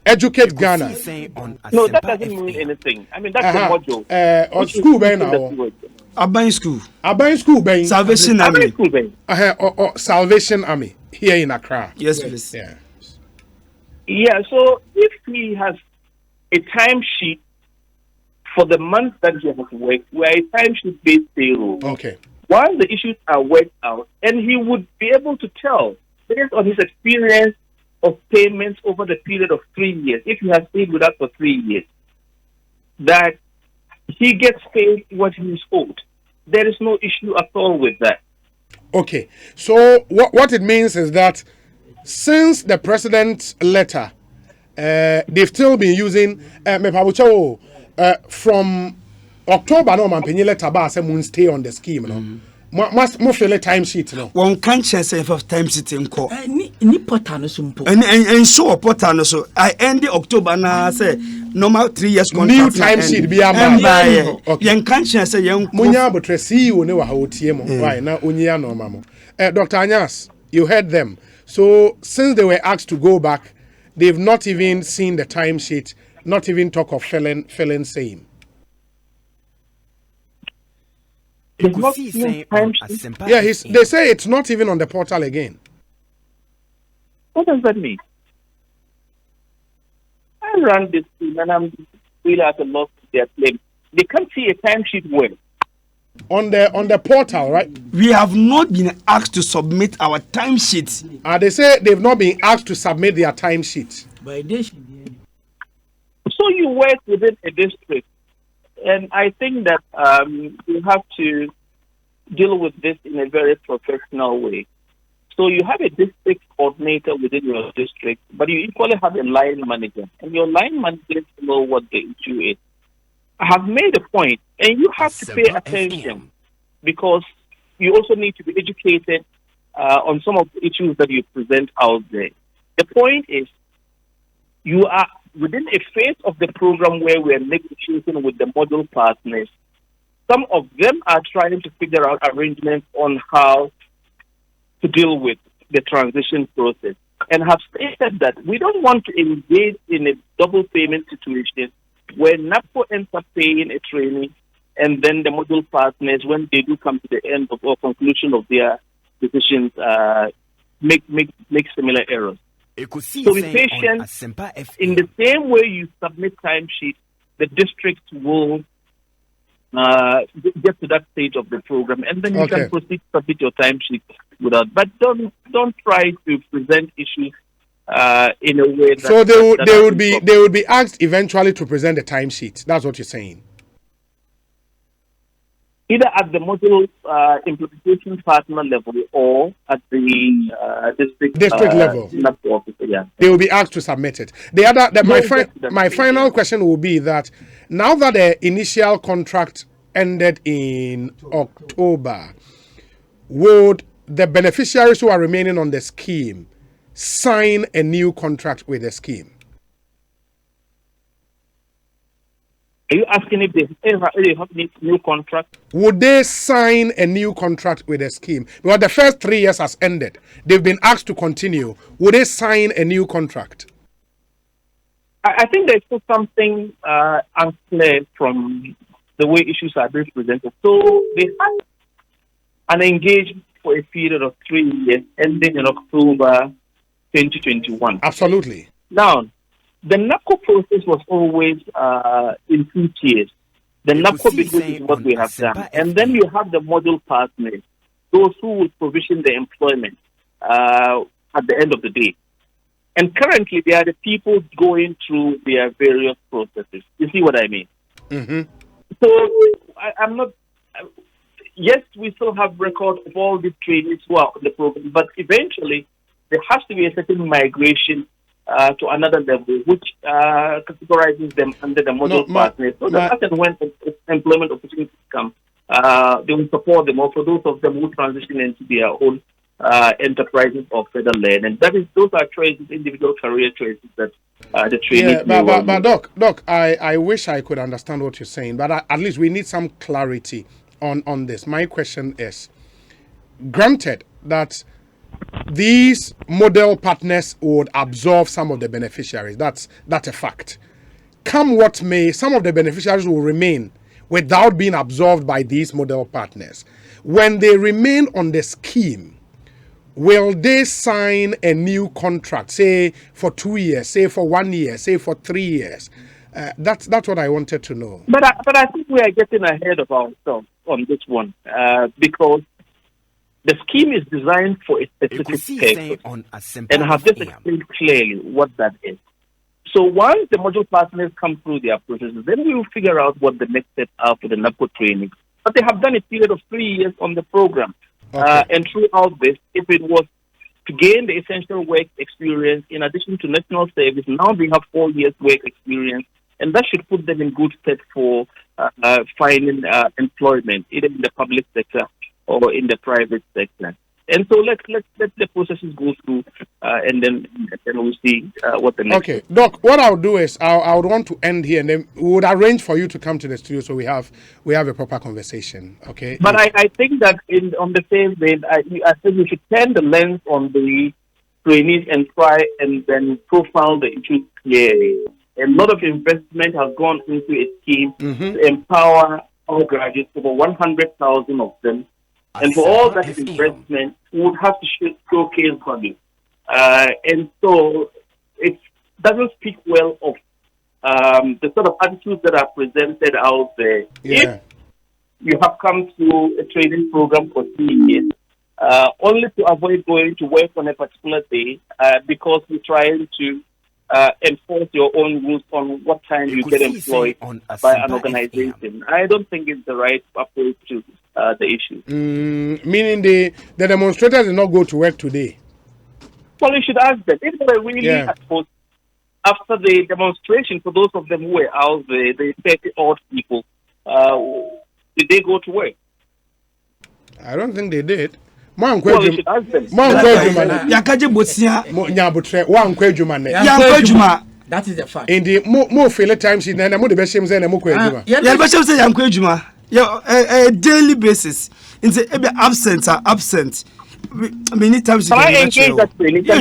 Educate Ghana. No, that doesn't mean anything. I mean, that's the module. Or school ben now. Aban school. Aban school ben. Salvation Army. Or Salvation Army here in Accra. Yes, please. Yeah. Yeah. So if he has a timesheet for the month that he has worked, where a timesheet based payroll. Okay. While the issues are worked out, and he would be able to tell based on his experience of payments over the period of 3 years, if he has stayed with us for 3 years, that he gets paid what he is owed. There is no issue at all with that. Okay. So what it means is that since the president's letter, they've still been using from October no man penny letter ba say mun stay on the scheme no. Mo feel a time sheet no. One can't chance of time sheet in court. Ni portal no sumpo. And so portal no so I end the October na say normal 3 years contract. New time sheet be am by. Yen can't chance say yen munya botre CEO ne wa ha otie mo. Why na onyia no ma mo. Dr. Anyas, you heard them. So since they were asked to go back, they've not even seen the time sheet, not even talk of filling same. Yeah, they say it's not even on the portal again. What does that mean? I run this team and I'm really at a loss of their claim. They can't see a timesheet well. On the portal, right? We have not been asked to submit our timesheets. They say they've not been asked to submit their timesheet. So you work within a district. And I think that you have to deal with this in a very professional way. So you have a district coordinator within your district, but you equally have a line manager. And your line manager know what the issue is. I have made a point, and you have to pay attention because you also need to be educated on some of the issues that you present out there. The point is, you are within a phase of the program where we are negotiating with the model partners. Some of them are trying to figure out arrangements on how to deal with the transition process and have stated that we don't want to engage in a double payment situation where NABCO ends up paying a training and then the model partners, when they do come to the end of or conclusion of their decisions, make similar errors. So be patient. In the same way you submit timesheets, the districts will get to that stage of the program, and then you can proceed to submit your timesheet without. But don't try to present issues in a way that. So they would be asked eventually to present the timesheet. That's what you're saying. Either at the module implementation partner level or at the district level. Yeah. They will be asked to submit it. My final question will be that now that the initial contract ended in October, would the beneficiaries who are remaining on the scheme sign a new contract with the scheme? Are you asking if they have new contract? Would they sign a new contract with the scheme? Because the first 3 years has ended. They've been asked to continue. Would they sign a new contract? I think there's still something unclear from the way issues are being presented. So they had an engagement for a period of 3 years ending in October 2021. Absolutely. Now, the NABCO process was always in 2 tiers. The NABCO bid is what we have done. And then you have the model partners, those who will provision the employment at the end of the day. And currently, they are the people going through their various processes. You see what I mean? Mm-hmm. So I'm not... Yes, we still have records of all the trainees who are on the program, but eventually, there has to be a certain migration to another level, which categorizes them under the model partners. So that as and when employment opportunities come, they will support them, or for those of them who transition into their own enterprises or further learning. Those are choices, individual career choices that the trainees. Yeah, but Doc, I wish I could understand what you're saying, but at least we need some clarity on this. My question is, granted that these model partners would absorb some of the beneficiaries. That's a fact. Come what may, some of the beneficiaries will remain without being absorbed by these model partners. When they remain on the scheme, will they sign a new contract, say for 2 years, say for 1 year, say for 3 years? That's what I wanted to know. But I think we are getting ahead of ourselves on this one because the scheme is designed for a specific purpose, and I have just explained clearly what that is. So once the module partners come through their processes, then we will figure out what the next steps are for the NABCO training. But they have done a period of 3 years on the program. Okay. And throughout this, if it was to gain the essential work experience in addition to national service, now they have 4 years work experience, and that should put them in good stead for finding employment, either in the public sector or in the private sector. And so let the processes go through, and then we'll see what the next. Okay, Doc. What I'll do is I would want to end here, and then we would arrange for you to come to the studio so we have a proper conversation. Okay. But I think that on the same vein, I think we should turn the lens on the trainees and try and then profile the issues clearly. A lot of investment has gone into a scheme to empower our graduates, over 100,000 of them. And for all that investment, we would have to showcase value. And so it doesn't speak well of the sort of attitudes that are presented out there. Yeah. If you have come to a training program for 3 years, only to avoid going to work on a particular day because you're trying to enforce your own rules on what time you get employed by an organization, I don't think it's the right approach to the issue. Meaning the demonstrators did not go to work today? Well, you should ask them. If they were really at post after the demonstration, for those of them who were out there, the 30-odd people, did they go to work? I don't think they did. Well, you should ask them. That is the fact. In the more failure times, in the more the best shames and more daily basis. In the absent. Many times you can engage that training. Can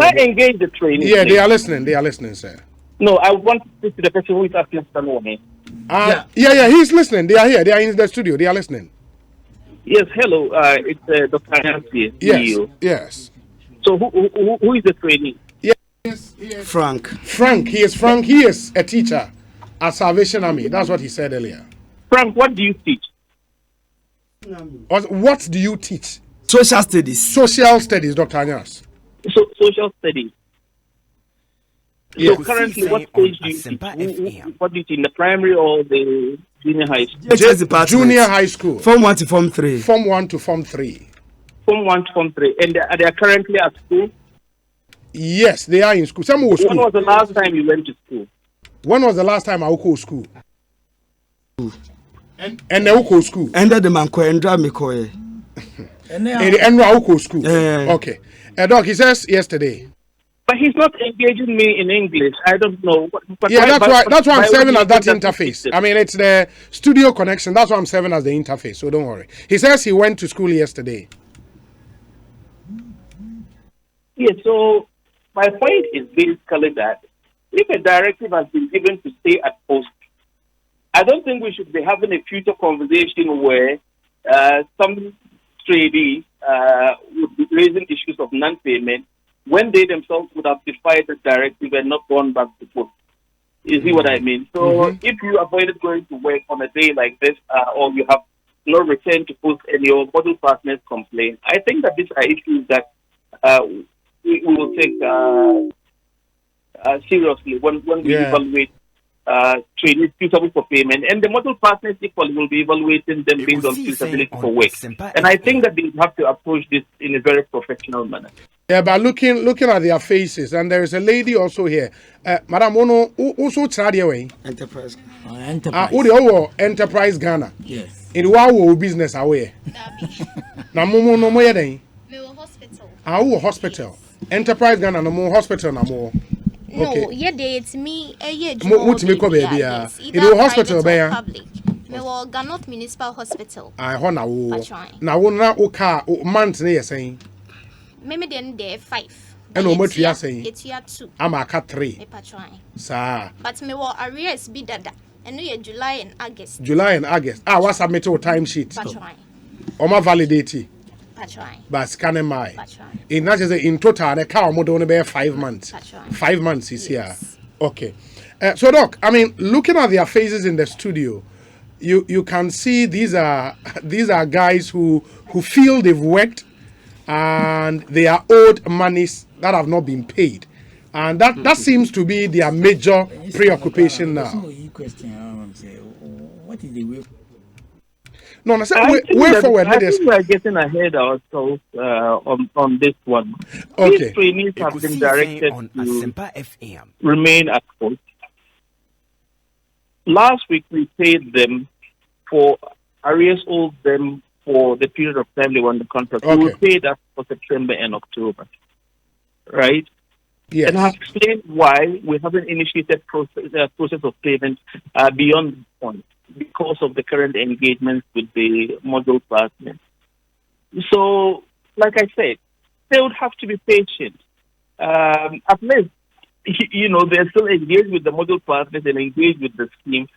I engage the training? Yeah, they are listening, sir. No, I want to speak to the person who is asking someone. Yeah, he's listening. They are here. They are in the studio. They are listening. Yes, hello. It's Dr. Anyansi. Yes. So who is the trainee? Yes. Frank. He is a teacher at Salvation Army. That's what he said earlier. Frank, what do you teach? What do you teach? Social studies, Dr. Anyas. So social studies. So currently, what stage do you teach? What do you teach, in the primary or the junior high school? Junior high school. Form 1 to Form 3. Form 1 to Form 3. Form 1 to Form 3. And they are currently at school? Yes, they are in school. Some were school. When was the last time you went to school? When was the last time I went to school? And they went to school. And the man ko endra me ko e. And I went to school. Okay. Doc, he says yesterday. But he's not engaging me in English. I don't know. That's why I'm serving as that interface. I mean, it's the studio connection. That's why I'm serving as the interface. So don't worry. He says he went to school yesterday. Yeah, so my point is basically that if a directive has been given to stay at post, I don't think we should be having a future conversation where some tradies would be raising issues of non-payment when they themselves would have defied the directive and not gone back to post. You see what I mean? So if you avoided going to work on a day like this, or you have no return to post and your model partners complain, I think that these are issues that we will take seriously when we evaluate trainees suitable for payment, and the model partners equally will be evaluating them based on suitability for work. And I think that they have to approach this in a very professional manner. Yeah, but looking at their faces, and there is a lady also here, Madam Ono, also away. Enterprise. Enterprise Ghana. Yes. In wow business away. Na momo no moye den. Me hospital. Hospital. Enterprise Ghana no more hospital na more. No, yeah, it's me. What me call baby? In the hospital, public. Me wo Ganot Municipal Hospital. I honor wo. Na wo na wo car month na you saying. Me den there 5. And no much you are saying. It's year 2. I'm a cat 3. Me patron. Sir. But me wo arrears be dada. And no July and August. July and August. I submit a time sheet. Patron. Oma validate. Patron. But scanning my. Patron. In that is in total the car mo don be 5 months. Patron. 5 months is here. Okay. So Doc, I mean, looking at their faces in the studio, you can see these are guys who feel they've worked and they are owed monies that have not been paid, and that seems to be their major preoccupation now. What is the way? No, way forward. I think we are getting ahead ourselves on this one. Okay. These trainees have been directed to remain at home. Last week we paid them for arrears owed them for the period of time they were on the contract. Okay. We will pay that for September and October, right? Yes. And I have explained why we haven't initiated process of payment beyond this point because of the current engagements with the module partners. So, like I said, they would have to be patient. At least, they're still engaged with the module partners and engaged with the scheme.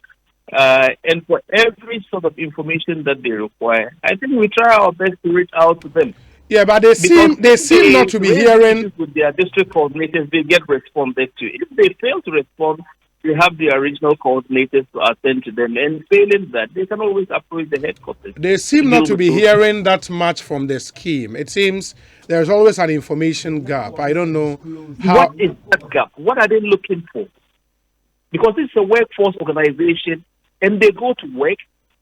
And for every sort of information that they require, I think we try our best to reach out to them. Yeah, but they seem not to be hearing. With their district coordinators, they get responded to. If they fail to respond, we have the original coordinators to attend to them. And failing that, they can always approach the headquarters. They seem not to be hearing that much from the scheme. It seems there's always an information gap. I don't know how. What is that gap? What are they looking for? Because it's a workforce organization and they go to work,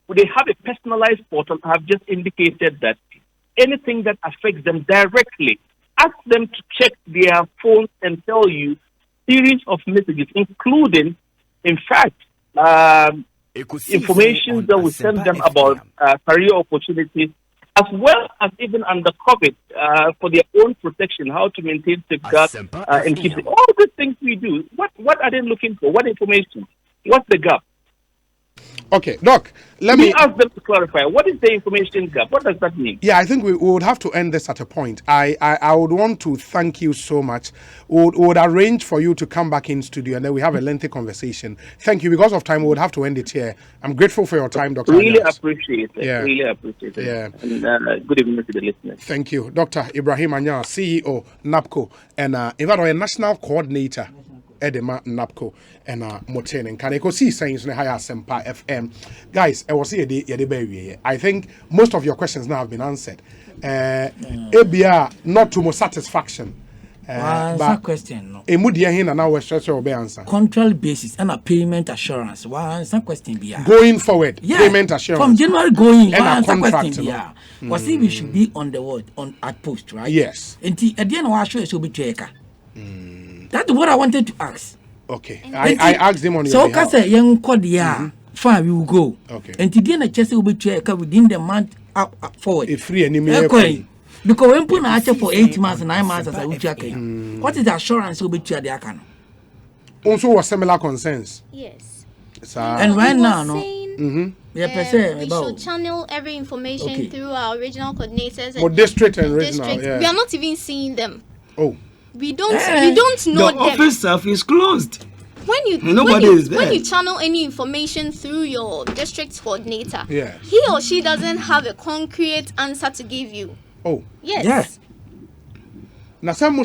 they have a personalized portal. I have just indicated that anything that affects them directly, ask them to check their phones and tell you series of messages, including, in fact, information that will send them about career opportunities, as well as even under COVID for their own protection, how to maintain safeguards and keep it. All the things we do. What are they looking for? What information? What's the gap? Okay, Doc, let me ask them to clarify. What is the information gap? What does that mean? Yeah, I think we would have to end this at a point. I would want to thank you so much. We would arrange for you to come back in studio and then we have a lengthy conversation. Thank you. Because of time, we would have to end it here. I'm grateful for your time, Dr. Really Anyas. Appreciate it. Yeah. Really appreciate it. Yeah. And good evening to the listeners. Thank you. Dr. Ibrahim Anyas, CEO, NABCO, and in fact, a national coordinator. Edema NABCO and Moten and Ekosiisen in higher Sempa FM. Guys, I was here the I think most of your questions now have been answered. ABR not to more satisfaction. But question no. Emudia hin and now we're answer. Contract basis and a payment assurance. One question be going forward. Yeah. Payment assurance. From January going and a contract. Because we should be on the word on at post, right? Yes. And at the end of our show, it will be checker. That's what I wanted to ask. Okay. I asked them on your behalf. So, young Kodia, fine, we will go. Okay. And today, the chest will be checker within the month up forward. If free enemy. Because when put an for 8 months and 9 months as I would check, what is the assurance will be checked? Also, was similar concerns. Yes. And right now, no. We should channel every information through our regional coordinators and district and regional. Yeah. We are not even seeing them. Oh. We don't know them. The office staff is closed. When you channel any information through your district coordinator, he or she doesn't have a concrete answer to give you. Oh. Yes. Now some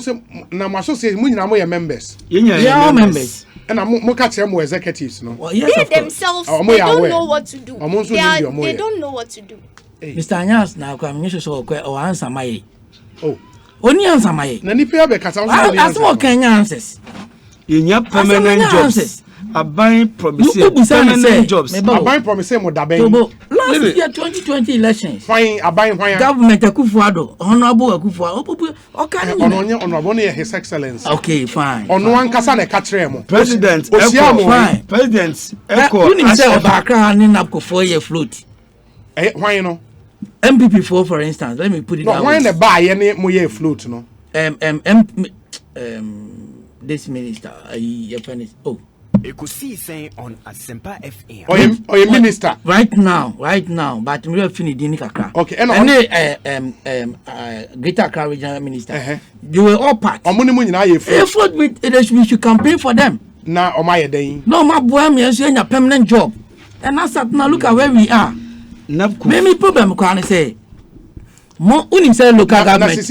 my associate we members. Yeah, members. And I'm catch them executives, no. Well, yes, they themselves they don't know what to do. They don't know what to do. Mr. Anyas now come so or answer my. Oh. Only answer my. Na nipa be kasa as more can answers. You permanent jobs. A buying promise permanent jobs. A buying promise mo da ben. Last year 2020 elections. Fine, a buying government Akufo-Addo, honorable Akufo-Addo. Okay. Honorable His Excellency. Okay, fine. On one kasa na ka kire mo. President fine. President Eko. You say Obakra and NABCO 4-year float. Why you know? MPP4 for instance, let me put it that way. No, why the buy any mo year float no? this minister, Ekosiisen on Asempa FM. Or a minister right now, but we have finished the Kakra. Okay, and Greater Accra Regional Minister. They were all part. We should campaign for them. Now, my day. No, my boy, me is a permanent job. And that's now look at where we are. Maybe problem can say. More say local government.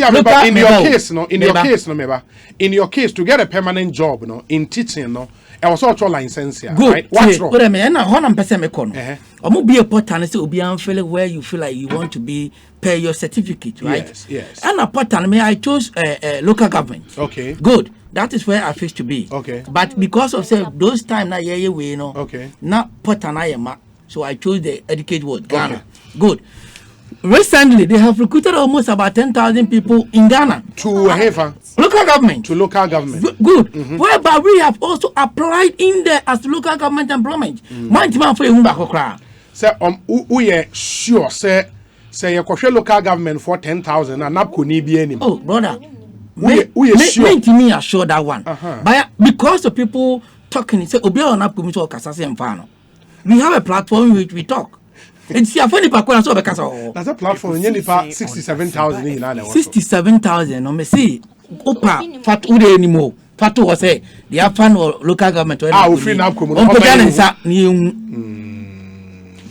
In your case, to get a permanent job, no, in teaching, no, I was also license here. Good. Right? What's wrong? But I mean, be a important say be where you feel like you want to be, pay your certificate, right? Yes. And a part I chose local government. Okay. Good. That is where I wish to be. Okay. But because of say those time na we you know. Okay. Not part so I chose the educate word Ghana. Okay. Good. Recently, they have recruited almost about 10,000 people in Ghana. To local government. To local government. Good. Whereby we have also applied in there as local government employment. Say, we are sure, say you local government for 10,000 and NABCO need be any. Oh, brother. We are sure. Make me assure that one. But because the people talking, say, we have a platform in which we talk. It's a funny part. That's a platform. You need 67,000 in Ghana. 67,000. No, me see. Opa, fat ude anymore. Fat was say the fan local government. We free NABCO.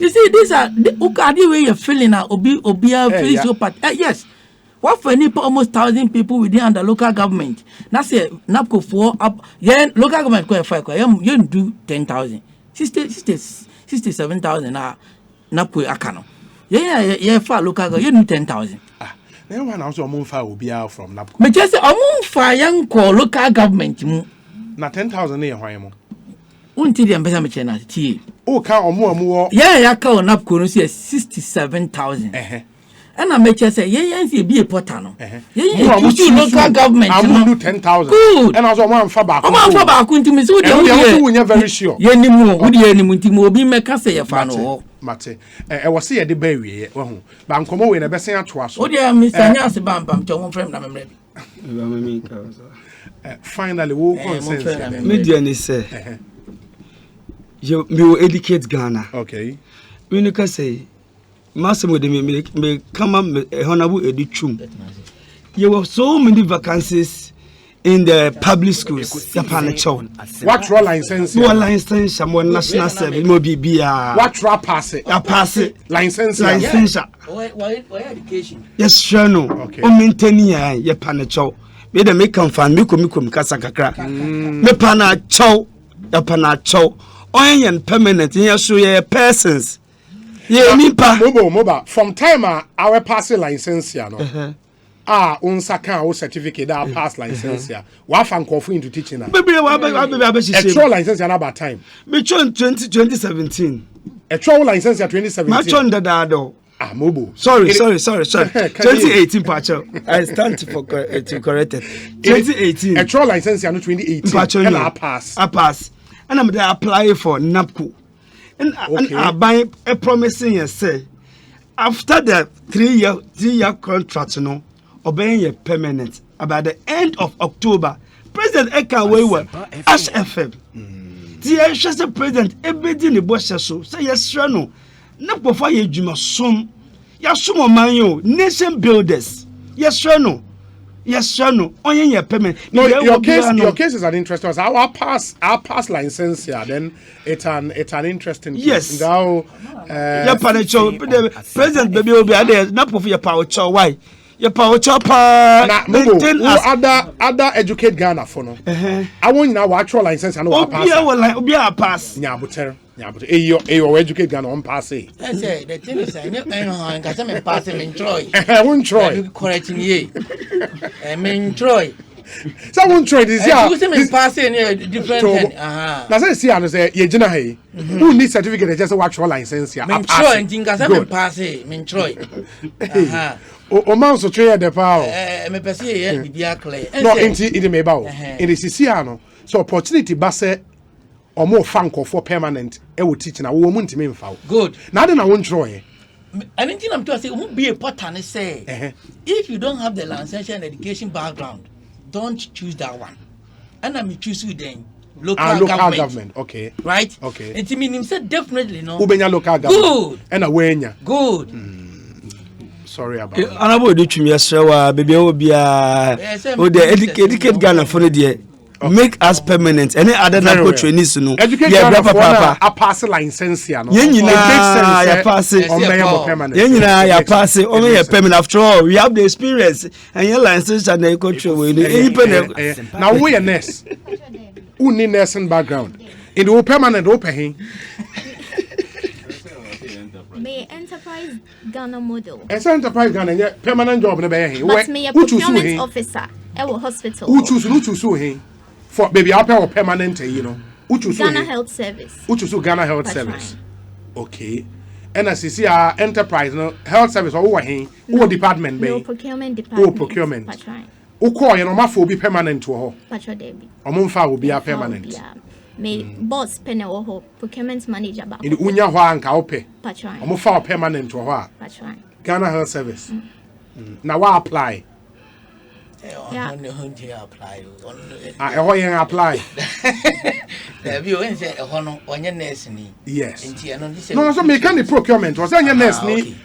You see, these are the way you're feeling now. Obia feeling so part. Yes. What for any almost 1,000 people within under local government? That's it. NABCO for up. Yeah, local government you do 10,000. 67,000 now. NABCO akano. Yeah, for local government you do 10,000. Then one also Omunfa will be out from NABCO. But just Omunfa young call local government. Na 10,000 near Waymo. Until the ambassador na tea. Oh, count more. Yeah, call NABCO no see 67,000. And I make you say, be a potano. Local government. I will do 10,000. Good. And also one for back. To me, so you're very sure. Be make us say a fan. Mate, I was here at the berry. But I'm coming with a best to us. Oh, dear, Mr. Nasi Bam, to one friend. I'm ready. Finally, we'll consent. Median is say, you educate Ghana. Okay. We can say, Massimo de me come up honorable edichum. There were so many vacancies in the public schools. What role license? What license? Someone national service. What role pass it? Pass it. License. Why education? Yes, sure no. Okay. O maintain ye panacho. Me de make come fan me come kasa kakra. Me panacho. Ya panacho. Oyen permanent. Ye so ye persons. Yeah, mobile. From time our pass license here, no. Unsaka certificate that pass license here. What fan call into teaching now? Baby, a true license here about time. Me chon 2017. A true license here 2017. Ma chon da. Mobile. Sorry. 2018 patcho. I stand to correct it. 2018. A true license here no 2018. And I pass. And I'm there apply for NABCO. And I buy a promising you say after the 3-year contract, obeying your permanent about the end of October. President Eka Wewe Ash FM. The Ash President everything the boss so say yes no. NABCO for ye juma some yasumo manyo nation builders. Yes no. Only your payment. No, your case is an interesting one. Our pass license here. Then it's an interesting case. Yes. Now, the president baby will be there. Not for your power chow. Why? Your power chopper. Other educate Ghana for no. I want now actual license and no pass. Pass. Your educate Ghana on pass. The thing is, I know pass him in Troy. I won't try. Correcting ye. I mean Troy. Someone try this year. This passing different. Now say and say ye jina hey. Who needs certificate just actual license here? Min Troy and think as pass min Troy. O man so try the power. Me pese ye bibia clear. No, it may bow. It is here so opportunity ba say or more fanko for permanent will teach na wo mun timi mfa. Good. Now then I won't try. Anything I'm to say won't be a pattern say. If you don't have the licensure and education background, don't choose that one. and I'm choose you then. Local government. Okay. Right? Okay. And to me, said definitely no. Ubenya local government. Good. And a wenya. Good. Sorry about that. Anabo do chumi yesrewa baby obia o de educate Ghana for the make us permanent. Any other NABCO trainees no. Educate Ghana for a pass license ya no. Yenina ya pass it. Yenina ya pass it. Only a permanent. After all, we have the experience and your license and the control. Now we a nurse. Who need nursing background? In the permanent open. May enterprise Ghana model. It's enterprise Ghana permanent job never here. But may a procurement officer at a hospital. Who choose him for baby up or permanent, you know. Who choose Ghana Health Service. Who choose Ghana Health Service. Okay. And as you see our enterprise no health service or who department be? No procurement department. Oh procurement. Who call you know my be permanent to her. Patro Debbie. Omonfa will be a permanent. May boss Penewoho procurement manager back. In the Unya Huan Kaupe. Patron. Omofa permanent to her. Patron. Ghana Health Service. Now what apply? Yeah. Apply. Yes. No, so make any procurement. Was any nurse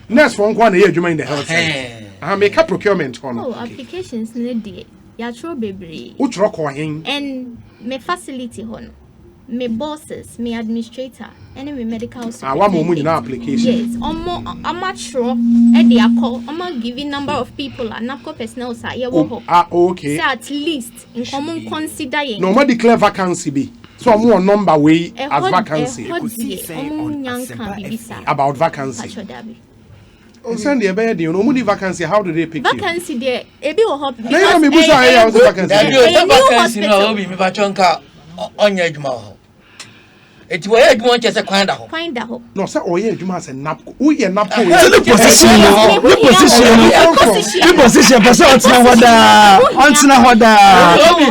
nurse for one year in the health service. I make a procurement. Oh, applications need Yatro baby. Which rock or him? And me facility hon. Me bosses, me administrator, and me medical superintendent. I want more application. Yes, I'm sure. And they are call. I'm giving number of people and NABCO personnel. Okay. So at least in common considering. No more declare vacancy be. So more number way as vacancy. About vacancy. Send the bed, you know, money vacancy. How do they pick you? Vacancy there. Ebi will help. Vacancy no be me bachonka onye adwuma. Eti wo ye adwuma nche se kwan da ho. No, say oye adwuma se NABCO. Wo ye NABCO. Position person ontina hoda.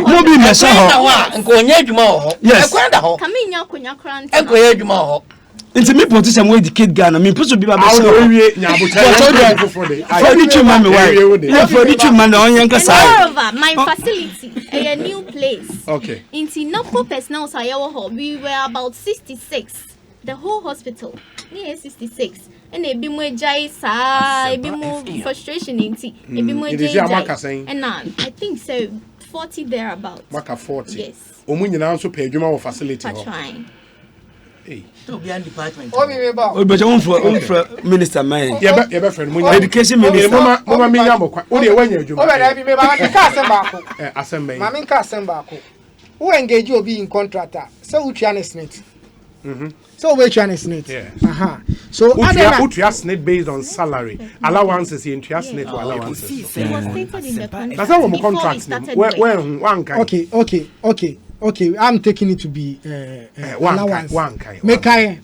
Mo bi me so ho. Nko onye adwuma ho. Yes. Kwan da ho. Kame nya konya krant. Enko ye adwuma ho. Into me politician we educate Ghana. Me puso bi ba be so. For the man on yanka side. Moreover, my facility a new place. Okay. Into NABCO personnel we were about 66. The whole hospital near 66. And a bit more jai a bit more frustration inti. A bit more jai. And I think so 40 thereabouts. Maka 40. Yes. Omunyi na nso pay adwuma for facility. Trying. Hey. To be an department. But for minister man. Yeah, friend. Education minister. Mama me yamo. O de wanya adwuma. O be me ba ka asem ba ko. Asem Ma me ka asem ba ko. Who engage obi in contractor? So who try snit. So we try snit. Yeah. So who try snit based on salary. Allowances in try snit or allowances. It was stated in the contract. That's how we contract. When one kind. Okay, I'm taking it to be one kind. Me kai.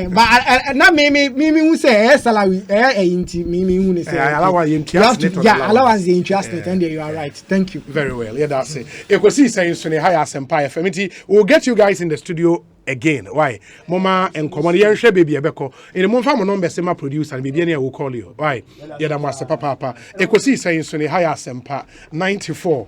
But na me who say salary inti me who say allowance interest. Yeah, allowance the interest and you are right. Thank you. Very well. Yeah, that's it. Ekosiisen so ne higher Empire FMT. We'll get you guys in the studio again. Why? Mama and common yenhwe baby ebeko. In the month number sema producer and baby will call you. Why? Yeah, that was papa. Ekosiisen so ne higher Empire 94.